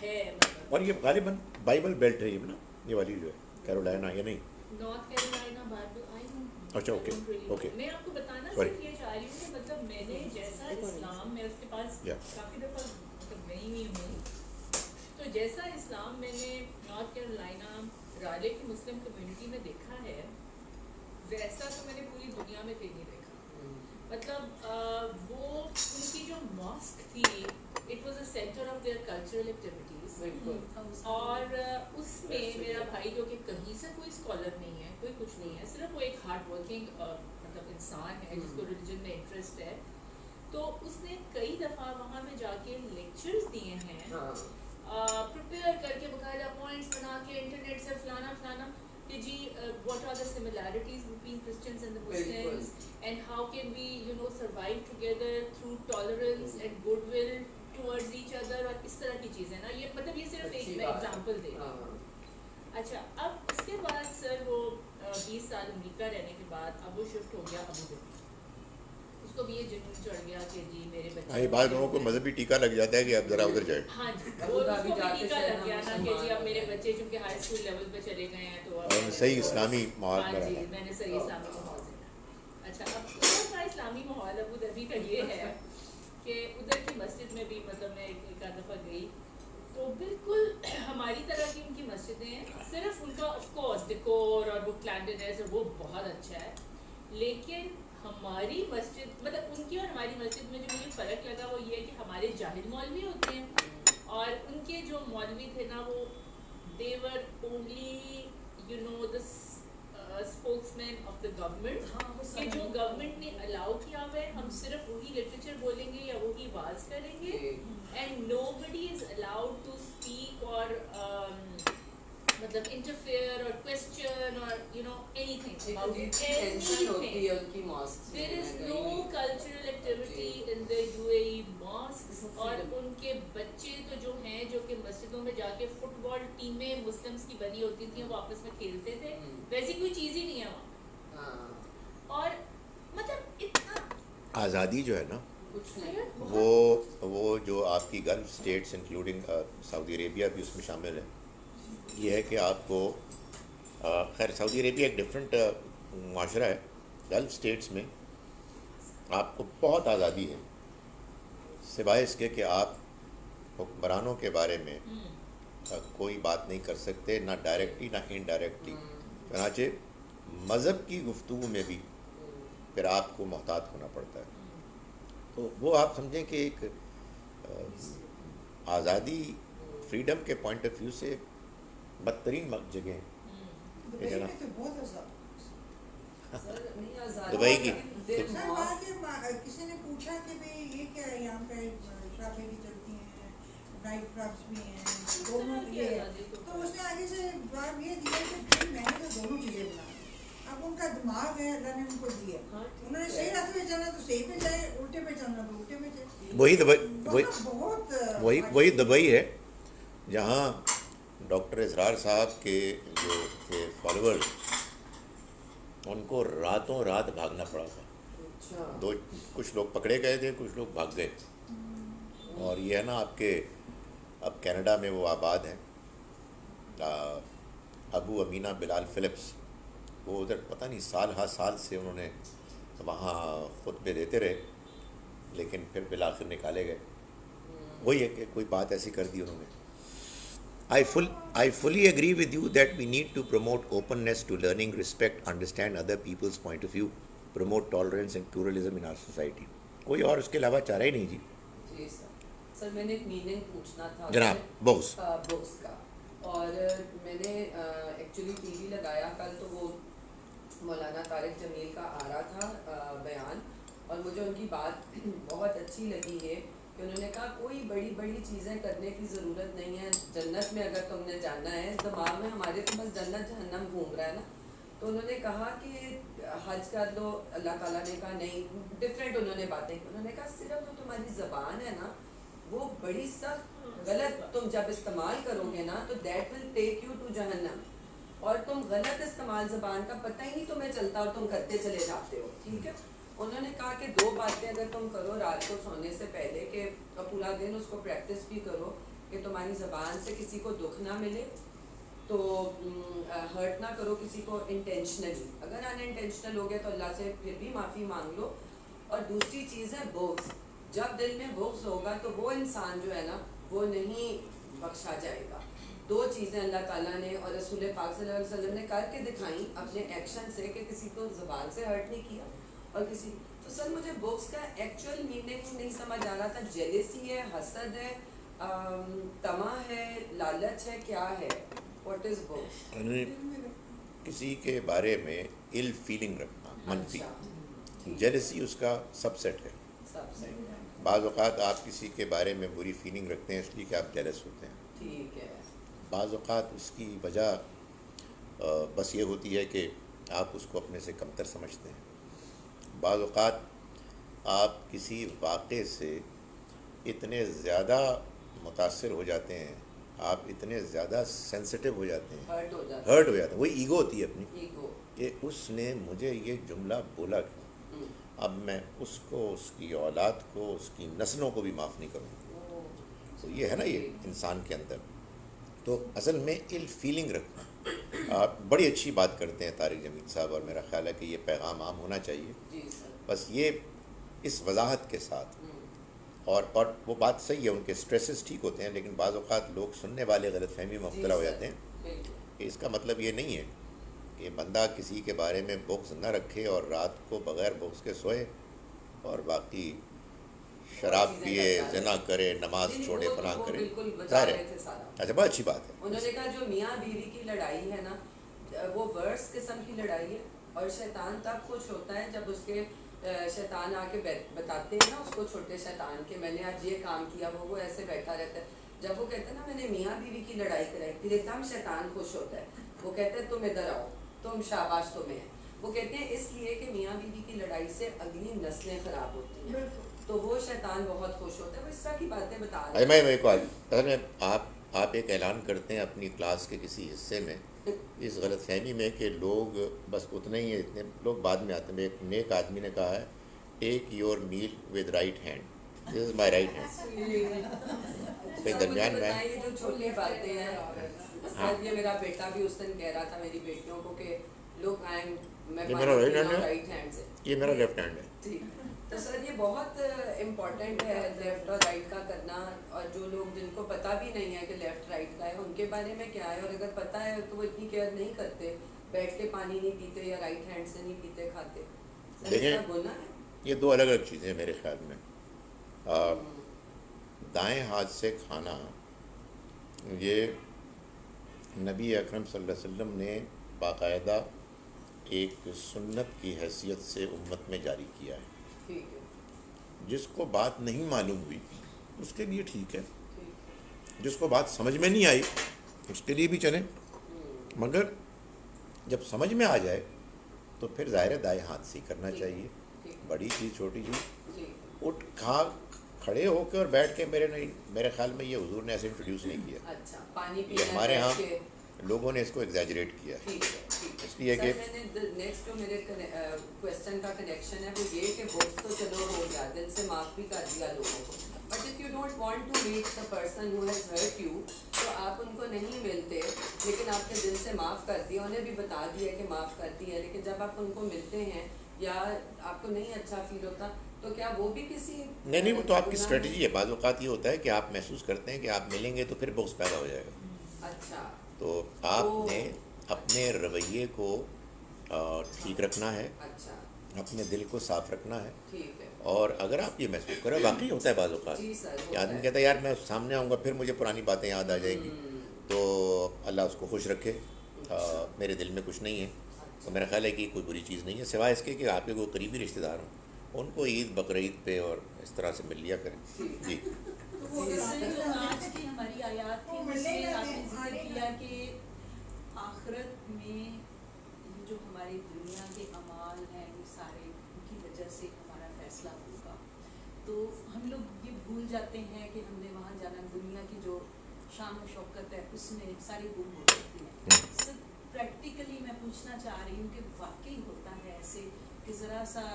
ہے. اور یہ غالباً بائبل بیلٹ ہے یہ نا، یہ والی جو ہے کیرولائنا، یہ نہیں نارتھ کیرولائنا بائبل آئی ہوں. اچھا اوکے. میں آپ کو بتانا صرف یہ چاہ رہی ہوں کہ مطلب میں نے جیسا اسلام میں اس کے پاس کافی دفعہ مطلب گئی ہوئی ہوں، تو جیسا اسلام میں نے نارتھ کیرولائنا رالے کی مسلم کمیونٹی میں دیکھا ہے، ویسا تو میں نے پوری دنیا میں کہیں نہیں دیکھا. مطلب وہ ان کی جو ماسک تھی، it was a centre of their cultural activities. اور اس میں میرا بھائی جو کہ کہیں سے کوئی اسکالر نہیں ہے، کوئی کچھ نہیں ہے، صرف وہ ایک ہارڈ ورکنگ مطلب انسان ہے جس کو ریلیجن میں انٹرسٹ ہے، تو اس نے کئی دفعہ وہاں پہ جا کے لیکچرز دیے ہیں، پریپیئر کر کے باقاعدہ پوائنٹس بنا کے انٹرنیٹ سے فلانا کہ جی what are the similarities between Christians and the Muslims and how can we survive together through tolerance and goodwill towards each other. اور اس طرح کی چیزیں نا، یہ مطلب یہ صرف ایک میں ایگزامپل دے رہی ہوں. اچھا اب اس کے بعد سر وہ 20 سال امریکہ رہنے کے بعد اب وہ شفٹ ہو گیا ابو دھابی. اس کو بھی یہ جنون چڑھ گیا کہ جی میرے بچے، بعض لوگوں کو مذہبی ٹیکہ لگ جاتا ہے کہ اب ذرا ادھر جائے. ہاں جی، وہ اس کو بھی ٹیکہ لگ گیا نا کہ جی اب میرے بچے چونکہ ہائی اسکول لیول پہ چلے گئے ہیں تو اب صحیح اسلامی ماحول میں ہاں جی رہنا. میں نے صحیح اسلامی ماحول دینا. اچھا اب تھوڑا سا اسلامی ماحول ابو دھابی کا یہ ہے کہ ادھر کی مسجد میں بھی مطلب میں ایک آدھ دفعہ گئی تو بالکل ہماری طرح کی ان کی مسجدیں ہیں، صرف ان کا آف کورس ڈیکور اور وہ کلینڈنیس اور وہ بہت اچھا ہے، لیکن ہماری مسجد مطلب ان کی اور ہماری مسجد میں جو مجھے فرق لگا وہ یہ ہے کہ ہمارے جاہل مولوی ہوتے ہیں اور ان کے جو مولوی تھے نا وہ they were only the spokesman of the government، کہ جو گورنمنٹ نے الاؤ کیا ہوا ہے ہم صرف وہی لٹریچر بولیں گے یا وہی واز کریں گے، and nobody is allowed to speak or مطلب interfere or question or anything about anything. There is no cultural activity in the UAE mosques. اور ان کے بچے تو جو ہیں جو کہ مسجدوں میں جا کے فٹ بال ٹیمیں مسلمس کی بنی ہوتی تھیں وہ آپس میں کھیلتے تھے، ویسی کوئی چیز ہی نہیں ہے وہاں. اور مطلب اتنا آزادی جو ہے نا وہ جو آپ کی گلف اسٹیٹس انکلوڈنگ سعودی عربیہ بھی اس میں شامل ہے، یہ ہے کہ آپ کو خیر سعودی عربیہ ایک ڈفرینٹ معاشرہ ہے، گلف اسٹیٹس میں آپ کو بہت آزادی ہے سوائے اس کے کہ آپ حکمرانوں کے بارے میں کوئی بات نہیں کر سکتے، نہ ڈائریکٹلی نہ انڈائریکٹلی. چنانچہ مذہب کی گفتگو میں بھی پھر آپ کو محتاط ہونا پڑتا ہے. تو وہ آپ سمجھیں کہ ایک آزادی فریڈم کے پوائنٹ آف ویو سے بدترین جگہ ہے دبئی میں تو بہت عذاب سر نہیں آزادی دبئی کی دیر سر موت وہاں کے کسی نے پوچھا کہ بھئی یہ کیا ہے یہاں پہ شرابیں بھی چلتی ہیں نائٹ کلبس بھی ہیں دونوں یہ ہے تو اس نے آگے سے جواب یہ دیا کہ میں نے تو دونوں چیزیں بنا اب ان کا دماغ ہے اللہ نے ان کو دیا انہوں نے صحیح راستے پہ چلنا تو صحیح پہ جائے الٹے پہ چلنا تو الٹے پہ جائے وہی دبئی بہت وہی دبئی ہے جہاں ڈاکٹر اسرار صاحب کے جو تھے فالوورز ان کو راتوں رات بھاگنا پڑا تھا. کچھ لوگ پکڑے گئے تھے, کچھ لوگ بھاگ گئے. اور یہ ہے نا آپ کے اب کینیڈا میں وہ آباد ہیں ابو امینہ بلال فلپس, وہ ادھر پتہ نہیں سال سے انہوں نے وہاں خطبے دیتے رہے, لیکن پھر بالآخر نکالے گئے. وہی ہے کہ کوئی بات ایسی کر دی انہوں نے. I fully agree with you that we need to promote openness to learning, respect, understand other people's point of view, promote tolerance and pluralism in our society. کوئی اور اس کے علاوہ چارہ ہی نہیں جی. جی سر میں نے ایک میننگ پوچھنا تھا جناب بغض کا, اور میں نے ایکچولی ٹی وی لگایا کل تو وہ مولانا طارق جمیل کا آ رہا تھا بیان, اور مجھے ان کی بات بہت اچھی لگی ہے کہ انہوں نے کہا کوئی بڑی چیزیں کرنے کی ضرورت نہیں ہے, جنت میں اگر تم نے جانا ہے, دماغ میں ہمارے تو بس جنت جہنم گھوم رہا ہے نا. تو انہوں نے کہا کہ حج کر لو, اللہ تعالیٰ نے کہا نہیں, ڈفرینٹ انہوں نے باتیں کی. انہوں نے کہا صرف جو تمہاری زبان ہے نا وہ بڑی سخت غلط تم جب استعمال کرو گے نا تو that will take you to جہنم, اور تم غلط استعمال زبان کا پتہ ہی نہیں تمہیں چلتا اور تم کرتے چلے جاتے ہو. ٹھیک ہے, انہوں نے کہا کہ 2 باتیں اگر تم کرو رات کو سونے سے پہلے, کہ پورا دن اس کو پریکٹس بھی کرو کہ تمہاری زبان سے کسی کو دکھ نہ ملے, تو ہرٹ نہ کرو کسی کو انٹینشنلی, اگر ان انٹینشنل ہو گیا تو اللہ سے پھر بھی معافی مانگ لو. اور دوسری چیز ہے بغض, جب دل میں بغض ہوگا تو وہ انسان جو ہے نا وہ نہیں بخشا جائے گا. 2 چیزیں اللہ تعالیٰ نے اور رسول پاک صلی اللہ علیہ وسلم نے کر کے دکھائیں اپنے ایکشن سے, کہ کسی کو زبان سے ہرٹ نہیں کیا اور کسی. تو سر مجھے بغض کا ایکچوئل میننگ نہیں سمجھ آ رہا تھا, جیلسی ہے, حسد ہے, طمع ہے, لالچ ہے, کیا ہے, واٹ از بغض؟ کسی کے بارے میں ill feeling رکھنا, منفی. جیلسی اس کا سب سیٹ ہے. بعض اوقات آپ کسی کے بارے میں بری فیلنگ رکھتے ہیں اس لیے کہ آپ جیلس ہوتے ہیں. ٹھیک ہے. بعض اوقات اس کی وجہ بس یہ ہوتی ہے کہ آپ اس کو اپنے سے کمتر سمجھتے ہیں. بعض اوقات آپ کسی واقعے سے اتنے زیادہ متاثر ہو جاتے ہیں, آپ اتنے زیادہ سینسٹیو ہو جاتے ہیں, ہرٹ ہو جاتے ہیں. وہی ایگو ہوتی ہے اپنی, کہ اس نے مجھے یہ جملہ بولا کیوں, اب میں اس کو, اس کی اولاد کو, اس کی نسلوں کو بھی معاف نہیں کروں. تو یہ ہے نا یہ انسان کے اندر. تو اصل میں ill feeling رکھنا. آپ بڑی اچھی بات کرتے ہیں طارق جمیل صاحب, اور میرا خیال ہے کہ یہ پیغام عام ہونا چاہیے. بس یہ اس وضاحت کے ساتھ, اور وہ بات صحیح ہے, ان کے سٹریسز ٹھیک ہوتے ہیں, لیکن بعض اوقات لوگ سننے والے غلط فہمی میں مبتلا ہو جاتے ہیں کہ اس کا مطلب یہ نہیں ہے کہ بندہ کسی کے بارے میں بغض نہ رکھے اور رات کو بغیر بغض کے سوئے اور باقی شراب پیے, زنا کرے, نماز چھوڑے, فلاں کرے. ظاہر ہے, اچھا بہت اچھی بات ہے. انہوں نے کہا جو میاں بیوی کی لڑائی ہے نا وہ ورس قسم کی لڑائی ہے, اور شیطان تب خوش ہوتا ہے جب اس کے شیطان آ کے بتاتے ہیں نا اس کو, چھوٹے شیطان کے میں نے آج یہ کام کیا, وہ ایسے بیٹھا رہتا ہے. جب وہ کہتے ہیں نا میں نے میاں بیوی کی لڑائی کرائی, پھر ایک دم شیطان خوش ہوتا ہے. وہ کہتے ہیں تم ادھر آؤ, تم شاباش تمہیں. وہ کہتے ہیں اس لیے کہ میاں بیوی کی لڑائی سے اگلی نسلیں خراب ہوتی ہیں, تو وہ شیطان بہت خوش ہوتا ہے. وہ اس طرح کی باتیں بتا رہے ہیں. آپ ایک اعلان کرتے ہیں اپنی کلاس کے کسی حصے میں اس غلط فہمی میں کہ لوگ بس اتنے ہی ہیں, اتنے لوگ بعد میں آتے ہیں. ایک نیک آدمی نے کہا ہے take your meal with right hand, this is my right hand. پھر درمیان میں جو چھوٹی باتیں ہیں سر, یہ میرا بیٹا بھی اس دن کہہ رہا تھا میری بیٹیوں کو کہ لوگ آئیں, میں رائٹ ہینڈ سے, یہ میرا لیفٹ ہینڈ ہے. ٹھیک. تو سر یہ بہت امپورٹنٹ ہے لیفٹ اور رائٹ کا کرنا, اور جو لوگ جن کو پتہ بھی نہیں ہے کہ لیفٹ رائٹ کا ہے ان کے بارے میں کیا ہے, اور اگر پتہ ہے تو وہ اتنی کیئر نہیں کرتے, بیٹھ کے پانی نہیں پیتے یا رائٹ ہینڈ سے نہیں پیتے کھاتے. دیکھیں یہ 2 الگ الگ چیزیں ہیں میرے خیال میں. دائیں ہاتھ سے کھانا یہ نبی اکرم صلی اللہ علیہ وسلم نے باقاعدہ ایک سنت کی حیثیت سے امت میں جاری کیا ہے. ٹھیک ہے. جس کو بات نہیں معلوم ہوئی اس کے لیے ٹھیک ہے, ٹھیک. جس کو بات سمجھ میں نہیں آئی اس کے لیے بھی چلیں, مگر جب سمجھ میں آ جائے تو پھر ظاہر دائیں ہاتھ سے ہی کرنا چاہیے. بڑی چیز چھوٹی چیز جی. اٹھ کھڑے ہو کے اور بیٹھ کے میرے خیال میں یہ حضور نے ایسے انٹروڈیوس نہیں کیا. اچھا, پانی یہ پینا ہمارے ہاں بیٹھ کے. لوگوں نے اس کو ایگزیجریٹ کیا ہے. ٹھیک ہے, ٹھیک ہے. اس لیے کہ سر, میں نے نیکسٹ جو میرے کویشچن کا کنیکشن ہے وہ یہ کہ بہت تو چلو ہو گیا, دل سے معاف بھی کر دیا لوگوں کو, but if you don't want to meet the person who has hurt you, تو آپ ان کو نہیں ملتے لیکن آپ نے دل سے معاف کر دیا, انہیں بھی بتا دیا کہ معاف کر دیا, لیکن جب آپ ان کو ملتے ہیں یا آپ کو نہیں اچھا فیل ہوتا تو کیا وہ بھی کسی نہیں, وہ تو آپ کی اسٹریٹجی ہے. بعض اوقات یہ ہوتا ہے کہ آپ محسوس کرتے ہیں کہ آپ ملیں گے تو پھر بغض پیدا ہو جائے گا. اچھا, تو آپ نے اپنے رویے کو ٹھیک رکھنا ہے, اچھا, اپنے دل کو صاف رکھنا ہے. ٹھیک ہے. اور اگر آپ یہ محسوس کریں, واقعی ہوتا ہے بعض اوقات جی سر, کہ آدمی کہتا ہے یار میں سامنے آؤں گا پھر مجھے پرانی باتیں یاد آ جائیں گی, تو اللہ اس کو خوش رکھے. میرے دل میں کچھ نہیں ہے, تو میرا خیال ہے کہ کوئی بری چیز نہیں ہے, سوائے اس کے کہ آپ کے کوئی قریبی رشتہ دار ہوں, ان کو عید بقرعید پہ اور اس طرح سے مل لیا کریں. جی. جیسے جو آج کی ہماری آیات تھی اس میں آپ نے ذکر کیا کہ آخرت میں جو ہماری دنیا کے اعمال ہیں یہ سارے ان کی وجہ سے ہمارا فیصلہ ہوگا, تو ہم لوگ یہ بھول جاتے ہیں کہ ہم نے وہاں جانا, دنیا کی جو شان و شوکت ہے اس میں ساری گم ہو جاتی ہیں. صرف پریکٹیکلی میں پوچھنا چاہ رہی ہوں کہ واقعی ہوتا ہے ایسے کہ ذرا سا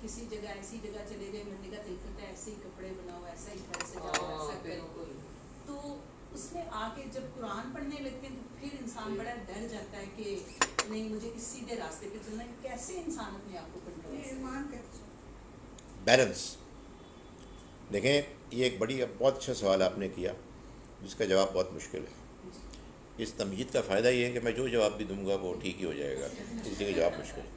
کسی جگہ ایسی جگہ چلے گئے, ملنے کا دل کرتا ہے ایسے ہی کپڑے بناؤ, ایسا ہی گھر سے جاؤ, ایسا کرو, تو اس میں آ کے جب قرآن پڑھنے لگتے ہیں تو پھر انسان بڑا ڈر جاتا ہے کہ نہیں مجھے اس سیدھے راستے پہ چلنا ہے. کیسے انسان اپنے آپ کو کنٹرول کرے؟ بیلنس. دیکھیں یہ ایک بہت اچھا سوال آپ نے کیا جس کا جواب بہت مشکل ہے. اس تمہید کا فائدہ یہ ہے کہ میں جو جواب بھی دوں گا وہ ٹھیک ہی ہو جائے گا, اس لیے جواب مشکل ہے.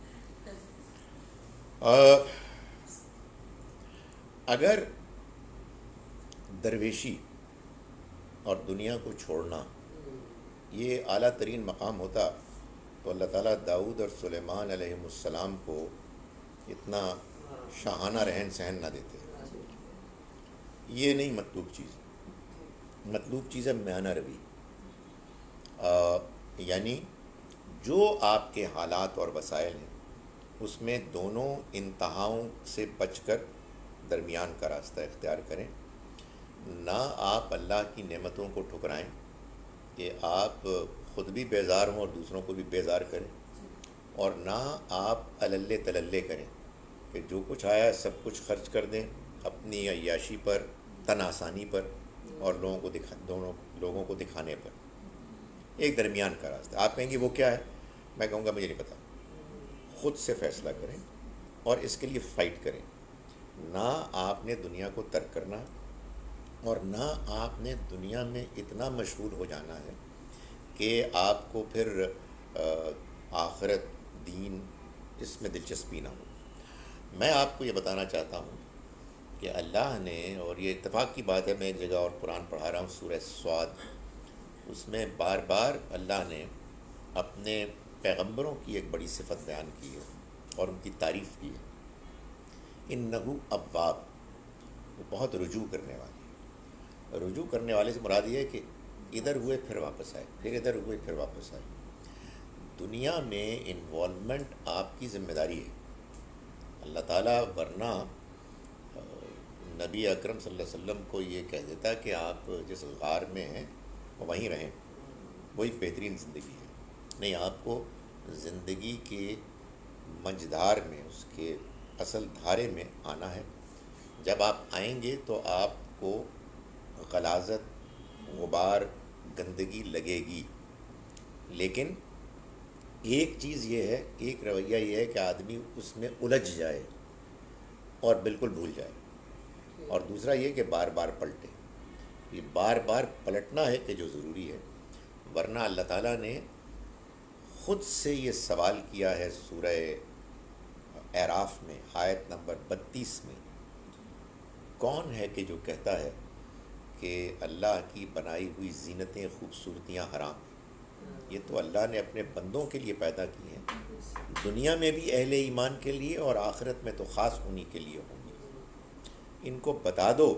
اگر درویشی اور دنیا کو چھوڑنا یہ اعلیٰ ترین مقام ہوتا تو اللہ تعالیٰ داؤد اور سلیمان علیہ السلام کو اتنا شاہانہ رہن سہن نہ دیتے. یہ نہیں مطلوب چیز. مطلوب چیز ہے میانہ روی, یعنی جو آپ کے حالات اور وسائل ہیں اس میں دونوں انتہاؤں سے بچ کر درمیان کا راستہ اختیار کریں. نہ آپ اللہ کی نعمتوں کو ٹھکرائیں کہ آپ خود بھی بیزار ہوں اور دوسروں کو بھی بیزار کریں, اور نہ آپ اللے تللے کریں کہ جو کچھ آیا سب کچھ خرچ کر دیں اپنی عیاشی پر, تن آسانی پر, اور لوگوں کو دکھانے پر. ایک درمیان کا راستہ. آپ کہیں گے وہ کیا ہے, میں کہوں گا مجھے نہیں پتا. خود سے فیصلہ کریں اور اس کے لیے فائٹ کریں. نہ آپ نے دنیا کو ترک کرنا اور نہ آپ نے دنیا میں اتنا مشغول ہو جانا ہے کہ آپ کو پھر آخرت, دین, اس میں دلچسپی نہ ہو. میں آپ کو یہ بتانا چاہتا ہوں کہ اللہ نے, اور یہ اتفاق کی بات ہے, میں ایک جگہ اور قرآن پڑھا رہا ہوں سورہ صاد, اس میں بار بار اللہ نے اپنے پیغمبروں کی ایک بڑی صفت بیان کی ہے اور ان کی تعریف کی ہے. انہو اواب, وہ بہت رجوع کرنے والے. رجوع کرنے والے سے مراد یہ ہے کہ ادھر ہوئے پھر واپس آئے, پھر ادھر ہوئے پھر واپس آئے. دنیا میں انوالومنٹ آپ کی ذمہ داری ہے. اللہ تعالیٰ ورنہ نبی اکرم صلی اللہ علیہ وسلم کو یہ کہہ دیتا کہ آپ جس غار میں ہیں وہیں رہیں, وہی بہترین زندگی ہے. نہیں, آپ کو زندگی کے مجدار میں, اس کے اصل دھارے میں آنا ہے. جب آپ آئیں گے تو آپ کو غلاظت, غبار, گندگی لگے گی, لیکن ایک چیز یہ ہے, ایک رویہ یہ ہے کہ آدمی اس میں الجھ جائے اور بالکل بھول جائے, اور دوسرا یہ کہ بار بار پلٹے. یہ بار بار پلٹنا ہے کہ جو ضروری ہے. ورنہ اللہ تعالیٰ نے خود سے یہ سوال کیا ہے سورہ اعراف میں آیت نمبر 32 میں, کون ہے کہ جو کہتا ہے کہ اللہ کی بنائی ہوئی زینتیں خوبصورتیاں حرام ہیں. یہ تو اللہ نے اپنے بندوں کے لیے پیدا کی ہیں, دنیا میں بھی اہل ایمان کے لیے اور آخرت میں تو خاص انہی کے لیے ہوں گی. ان کو بتا دو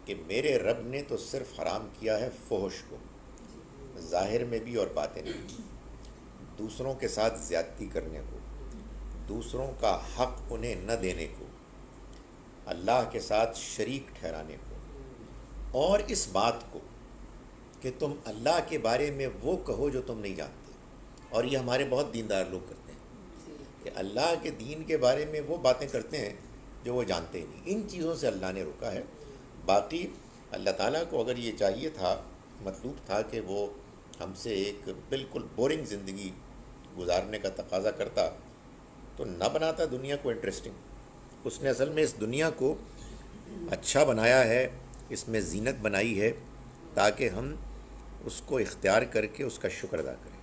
کہ میرے رب نے تو صرف حرام کیا ہے فحش کو, ظاہر میں بھی اور باطن میں بھی, دوسروں کے ساتھ زیادتی کرنے کو, دوسروں کا حق انہیں نہ دینے کو, اللہ کے ساتھ شریک ٹھہرانے کو, اور اس بات کو کہ تم اللہ کے بارے میں وہ کہو جو تم نہیں جانتے. اور یہ ہمارے بہت دیندار لوگ کرتے ہیں کہ اللہ کے دین کے بارے میں وہ باتیں کرتے ہیں جو وہ جانتے ہی نہیں. ان چیزوں سے اللہ نے روکا ہے. باقی اللہ تعالیٰ کو اگر یہ چاہیے تھا, مطلوب تھا کہ وہ ہم سے ایک بالکل بورنگ زندگی گزارنے کا تقاضا کرتا تو نہ بناتا دنیا کو انٹرسٹنگ. اس نے اصل میں اس دنیا کو اچھا بنایا ہے, اس میں زینت بنائی ہے تاکہ ہم اس کو اختیار کر کے اس کا شکر ادا کریں.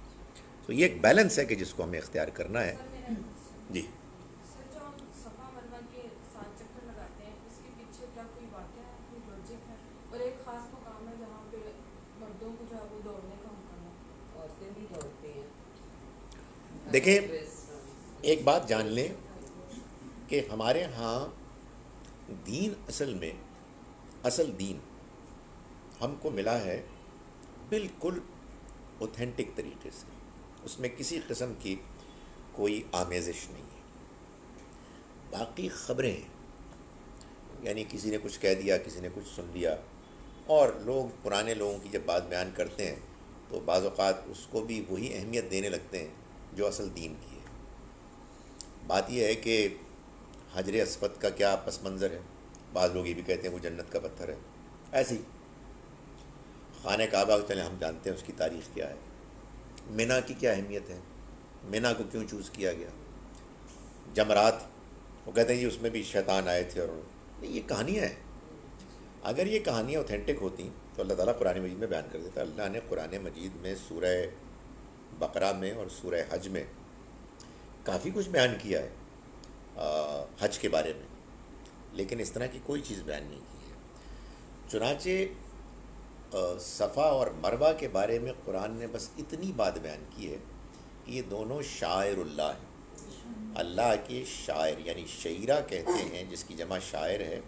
تو یہ ایک بیلنس ہے کہ جس کو ہمیں اختیار کرنا ہے. جی سر, جو ہم صفا مروا کے 7 چکر لگاتے ہیں, اس کے پیچھے کیا کوئی واقعہ ہے, کوئی لاجک ہے؟ اور ایک خاص مقام ہے جہاں پہ مردوں کو جو ہے وہ دوڑنے کا حکم ہے. عورتیں بھی دوڑتی ہیں. دیکھیں ایک بات جان لیں کہ ہمارے ہاں دین اصل دین ہم کو ملا ہے بالکل اوتھینٹک طریقے سے, اس میں کسی قسم کی کوئی آمیزش نہیں ہے. باقی خبریں ہیں, یعنی کسی نے کچھ کہہ دیا, کسی نے کچھ سن لیا, اور لوگ پرانے لوگوں کی جب بات بیان کرتے ہیں تو بعض اوقات اس کو بھی وہی اہمیت دینے لگتے ہیں جو اصل دین کی ہے. بات یہ ہے کہ حجر اسود کا کیا پس منظر ہے, بعض لوگ یہ بھی کہتے ہیں وہ جنت کا پتھر ہے. ایسی خانہ کعبہ چلیں ہم جانتے ہیں اس کی تاریخ کیا ہے, مینا کی کیا اہمیت ہے, مینا کو کیوں چوز کیا گیا. جمرات وہ کہتے ہیں جی اس میں بھی شیطان آئے تھے, اور نہیں, یہ کہانیاں ہیں. اگر یہ کہانیاں اوتھینٹک ہوتی تو اللہ تعالیٰ قرآن مجید میں بیان کر دیتا. اللہ نے قرآن مجید میں سورہ بقرہ میں اور سورہ حج میں کافی کچھ بیان کیا ہے حج کے بارے میں, لیکن اس طرح کی کوئی چیز بیان نہیں کی ہے. چنانچہ صفا اور مروہ کے بارے میں قرآن نے بس اتنی بات بیان کی ہے کہ یہ دونوں شاعر اللہ ہیں, اللہ کے شاعر, یعنی شعیرہ کہتے ہیں جس کی جمع شاعر ہے.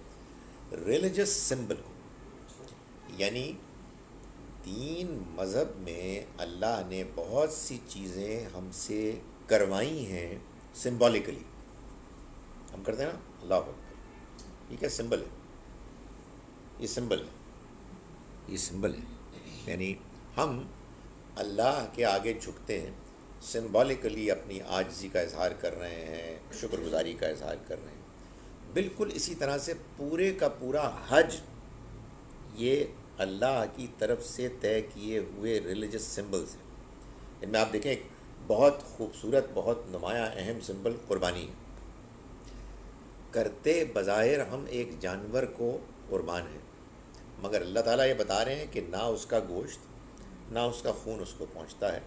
ریلیجس سمبل کو, یعنی دین مذہب میں اللہ نے بہت سی چیزیں ہم سے کروائی ہیں سمبولیکلی. ہم کرتے ہیں نا اللہ اکبر, ٹھیک ہے, سمبل ہے, یہ سمبل ہے, یہ سمبل ہے, یعنی ہم اللہ کے آگے جھکتے ہیں, سمبولیکلی اپنی عاجزی کا اظہار کر رہے ہیں, شکر گزاری کا اظہار کر رہے ہیں. بالکل اسی طرح سے پورے کا پورا حج یہ اللہ کی طرف سے طے کیے ہوئے ریلیجس سمبلز ہیں. ان میں آپ دیکھیں ایک بہت خوبصورت, بہت نمایاں اہم سمبل قربانی ہے. کرتے بظاہر ہم ایک جانور کو قربان ہیں, مگر اللہ تعالیٰ یہ بتا رہے ہیں کہ نہ اس کا گوشت نہ اس کا خون اس کو پہنچتا ہے,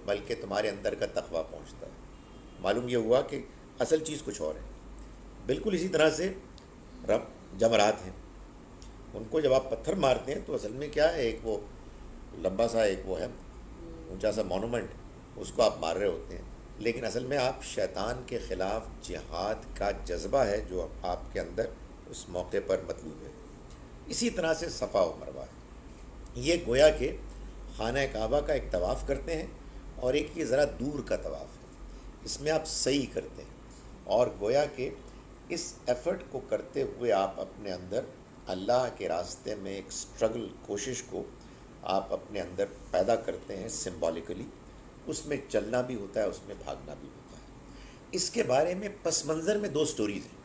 بلکہ تمہارے اندر کا تقویٰ پہنچتا ہے. معلوم یہ ہوا کہ اصل چیز کچھ اور ہے. بالکل اسی طرح سے رب جمرات ہیں, ان کو جب آپ پتھر مارتے ہیں تو اصل میں کیا ہے, ایک وہ لمبا سا ایک وہ ہے اونچا سا مونومنٹ, اس کو آپ مار رہے ہوتے ہیں, لیکن اصل میں آپ شیطان کے خلاف جہاد کا جذبہ ہے جو آپ کے اندر اس موقع پر مطلوب ہے. اسی طرح سے صفا و مروہ ہے, یہ گویا کہ خانہ کعبہ کا ایک طواف کرتے ہیں, اور ایک یہ ذرا دور کا طواف ہے, اس میں آپ صحیح کرتے ہیں, اور گویا کہ اس ایفرٹ کو کرتے ہوئے آپ اپنے اندر اللہ کے راستے میں ایک سٹرگل, کوشش کو آپ اپنے اندر پیدا کرتے ہیں سمبولیکلی. اس میں چلنا بھی ہوتا ہے, اس میں بھاگنا بھی ہوتا ہے. اس کے بارے میں پس منظر میں 2 سٹوریز ہیں.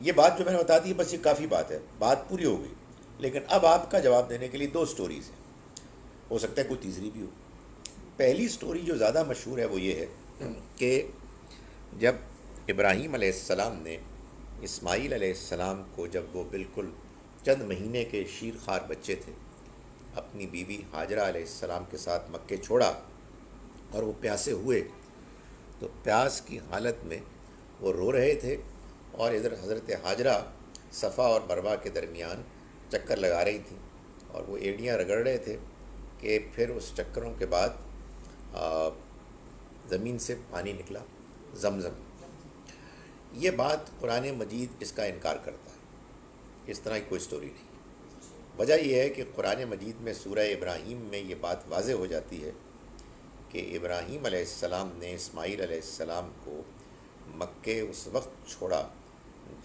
یہ بات جو میں نے بتا دی بس یہ کافی بات ہے, بات پوری ہو گئی, لیکن اب آپ کا جواب دینے کے لیے 2 سٹوریز ہیں, ہو سکتا ہے کوئی تیسری بھی ہو. پہلی سٹوری جو زیادہ مشہور ہے وہ یہ ہے کہ جب ابراہیم علیہ السلام نے اسماعیل علیہ السلام کو, جب وہ بالکل چند مہینے کے شیر خوار بچے تھے, اپنی بیوی ہاجرہ علیہ السلام کے ساتھ مکے چھوڑا اور وہ پیاسے ہوئے, تو پیاس کی حالت میں وہ رو رہے تھے, اور ادھر حضرت ہاجرہ صفا اور مروہ کے درمیان چکر لگا رہی تھیں اور وہ ایڑیاں رگڑ رہے تھے کہ پھر اس چکروں کے بعد زمین سے پانی نکلا زمزم. یہ بات قرآن مجید اس کا انکار کرتا ہے، اس طرح کی کوئی سٹوری نہیں. وجہ یہ ہے کہ قرآن مجید میں سورہ ابراہیم میں یہ بات واضح ہو جاتی ہے کہ ابراہیم علیہ السلام نے اسماعیل علیہ السلام کو مکے اس وقت چھوڑا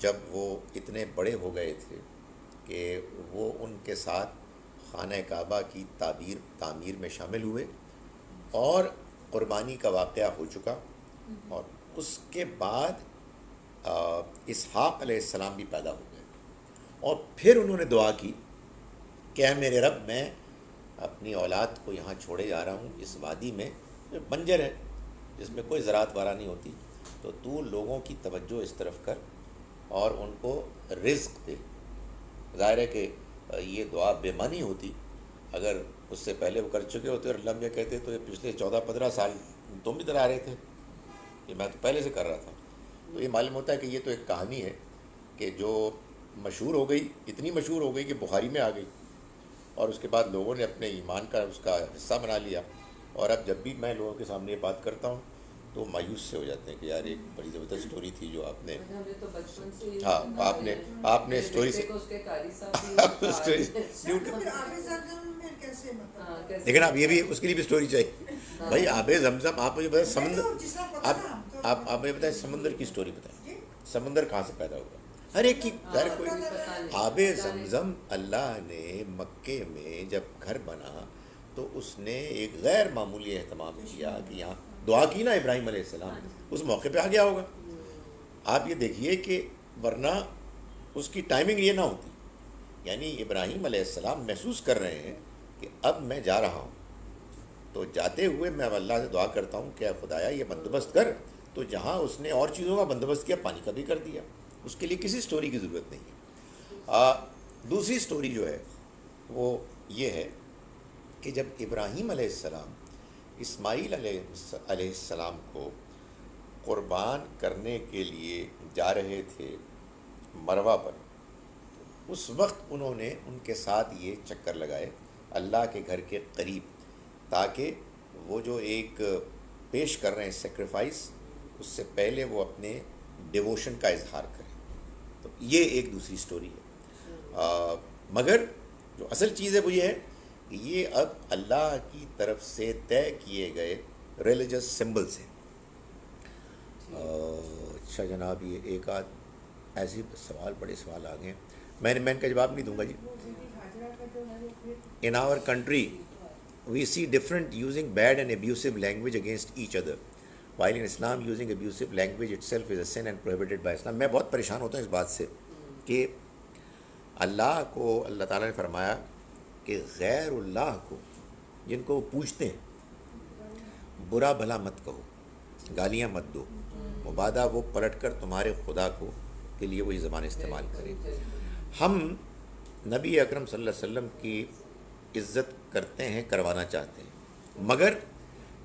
جب وہ اتنے بڑے ہو گئے تھے کہ وہ ان کے ساتھ خانہ کعبہ کی تعمیر میں شامل ہوئے اور قربانی کا واقعہ ہو چکا، اور اس کے بعد اسحاق علیہ السلام بھی پیدا ہو گئے، اور پھر انہوں نے دعا کی کہ اے میرے رب، میں اپنی اولاد کو یہاں چھوڑے جا رہا ہوں اس وادی میں جو بنجر ہے، جس میں کوئی زراعت وارہ نہیں ہوتی، تو لوگوں کی توجہ اس طرف کر اور ان کو رزق دے. ظاہر ہے کہ یہ دعا بے معنی ہوتی اگر اس سے پہلے وہ کر چکے ہوتے اور اللہ یہ کہتے تو یہ پچھلے 14-15 سال تم بھی تو رہ رہے تھے، یہ میں تو پہلے سے کر رہا تھا. تو یہ معلوم ہوتا ہے کہ یہ تو ایک کہانی ہے کہ جو مشہور ہو گئی، اتنی مشہور ہو گئی کہ بخاری میں آ گئی، اور اس کے بعد لوگوں نے اپنے ایمان کا اس کا حصہ بنا لیا. اور اب جب بھی میں لوگوں کے سامنے یہ بات کرتا ہوں تو مایوس سے ہو جاتے ہیں کہ یار ایک بڑی زبردست سٹوری تھی جو آپ نے، ہمیں تو بچپن سے ہی ہاں آپ نے سٹوری سے اس کے قاری صاحب لیکن اب یہ بھی اس کے لیے بھی سٹوری چاہیے. بھائی آب زمزم، آپ مجھے بتائیں سمندر، آپ مجھے بتائیں سمندر کی سٹوری بتائیں، سمندر کہاں سے پیدا ہوا؟ ہر ایک کی ظاہر کوئی. آب زمزم اللہ نے مکے میں جب گھر بنا تو اس نے ایک غیر معمولی اہتمام کیا کہ یہاں دعا کی نا ابراہیم علیہ السلام، اس موقع پہ آ گیا ہوگا. آپ یہ دیکھیے کہ ورنہ اس کی ٹائمنگ یہ نہ ہوتی. یعنی ابراہیم علیہ السلام محسوس کر رہے ہیں کہ اب میں جا رہا ہوں، تو جاتے ہوئے میں اللہ سے دعا کرتا ہوں کہ اے خدایا یہ بندوبست کر. تو جہاں اس نے اور چیزوں کا بندوبست کیا، پانی کا بھی کر دیا. اس کے لیے کسی سٹوری کی ضرورت نہیں ہے. دوسری سٹوری جو ہے وہ یہ ہے کہ جب ابراہیم علیہ السلام اسماعیل علیہ السلام کو قربان کرنے کے لیے جا رہے تھے مروہ پر، اس وقت انہوں نے ان کے ساتھ یہ چکر لگائے اللہ کے گھر کے قریب، تاکہ وہ جو ایک پیش کر رہے ہیں سیکریفائس، اس سے پہلے وہ اپنے ڈیووشن کا اظہار کریں. تو یہ ایک دوسری سٹوری ہے. مگر جو اصل چیز ہے وہ یہ ہے کہ یہ اب اللہ کی طرف سے طے کیے گئے ریلیجس سمبلس ہیں. اچھا جناب، یہ ایک آدھ ایسی سوال، بڑے سوال آ گئے ہیں، میں ان کا جواب نہیں دوں گا جی. In our country we see different using bad and abusive language against each other, while in Islam using abusive language itself is a sin and prohibited by Islam. میں بہت پریشان ہوتا ہوں اس بات سے کہ اللہ کو اللہ تعالیٰ نے فرمایا کہ غیر اللہ کو، جن کو وہ پوچھتے ہیں، برا بھلا مت کہو، گالیاں مت دو، مبادہ وہ پلٹ کر تمہارے خدا کو کے لیے وہی زبان استعمال کریں. ہم نبی اکرم صلی اللہ علیہ وسلم کی عزت کرتے ہیں، کروانا چاہتے ہیں، مگر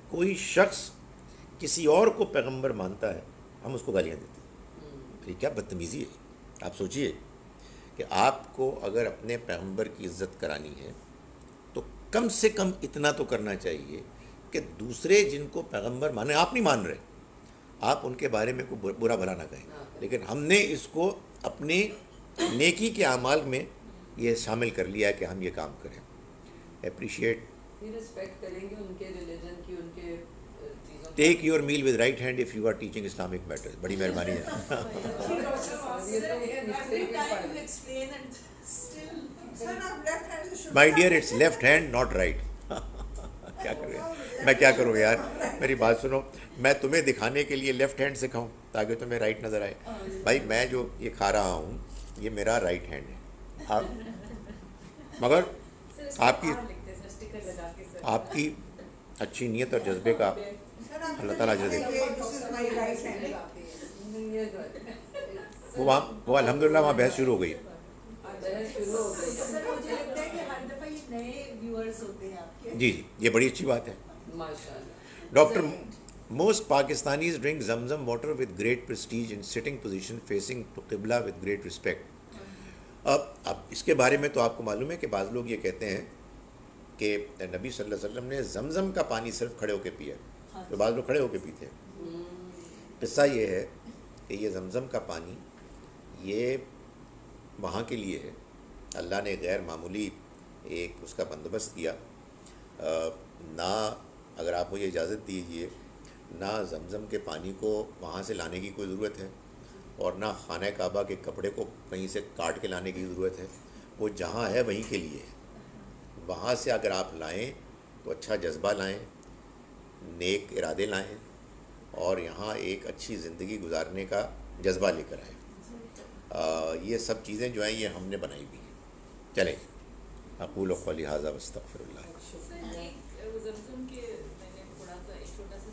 کوئی شخص کسی اور کو پیغمبر مانتا ہے، ہم اس کو گالیاں دیتے ہیں. یہ کیا بدتمیزی ہے؟ آپ سوچئے کہ آپ کو اگر اپنے پیغمبر کی عزت کرانی ہے تو کم سے کم اتنا تو کرنا چاہیے کہ دوسرے جن کو پیغمبر مانے، آپ نہیں مان رہے، آپ ان کے بارے میں کوئی برا بھلا نہ کہیں، لیکن ہم نے اس کو اپنی نیکی کے اعمال میں یہ شامل کر لیا ہے کہ ہم یہ کام کریں. اپریشیٹ. ریسپیکٹ کریں گے ان کے ریلیجن کی، ان کے چیزوں. Take your meal with right hand if you are teaching Islamic matters. بڑی مہربانی ہے. My dear, it's left hand not right. کیا کریں، میں کیا کروں یار، میری بات سنو، میں تمہیں دکھانے کے لیے لیفٹ ہینڈ سے کھاؤں تاکہ تمہیں رائٹ نظر آئے. بھائی میں جو یہ کھا رہا ہوں یہ میرا رائٹ ہینڈ ہے، مگر آپ کی اچھی نیت اور جذبے کا اللہ تعالیٰ اجر دے. وہ الحمدللہ وہاں بحث شروع ہو گئی. جی جی، یہ بڑی اچھی بات ہے. Doctor, most Pakistanis drink Zamzam water with great prestige in sitting position facing to Qibla with great respect. اب اس کے بارے میں تو آپ کو معلوم ہے کہ بعض لوگ یہ کہتے ہیں کہ نبی صلی اللہ علیہ وسلم نے زمزم کا پانی صرف کھڑے ہو کے پیا، تو بعض لوگ کھڑے ہو کے پیتے ہیں۔ قصہ یہ ہے کہ یہ زمزم کا پانی یہ وہاں کے لیے ہے، اللہ نے غیر معمولی ایک اس کا بندوبست کیا۔ نہ اگر آپ مجھے اجازت دیجیے، نہ زمزم کے پانی کو وہاں سے لانے کی کوئی ضرورت ہے، اور نہ خانہ کعبہ کے کپڑے کو کہیں سے کاٹ کے لانے کی ضرورت ہے، وہ جہاں ہے وہیں کے لیے ہے۔ وہاں سے اگر آپ لائیں تو اچھا جذبہ لائیں، نیک ارادے لائیں، اور یہاں ایک اچھی زندگی گزارنے کا جذبہ لے کر آئیں۔ یہ سب چیزیں جو ہیں یہ ہم نے بنائی بھی ہیں۔ چلیں، اقول قولی ھذا واستغفر اللہ۔ سر ایک زمزم کے میں نے تھوڑا سا ایک چھوٹا سا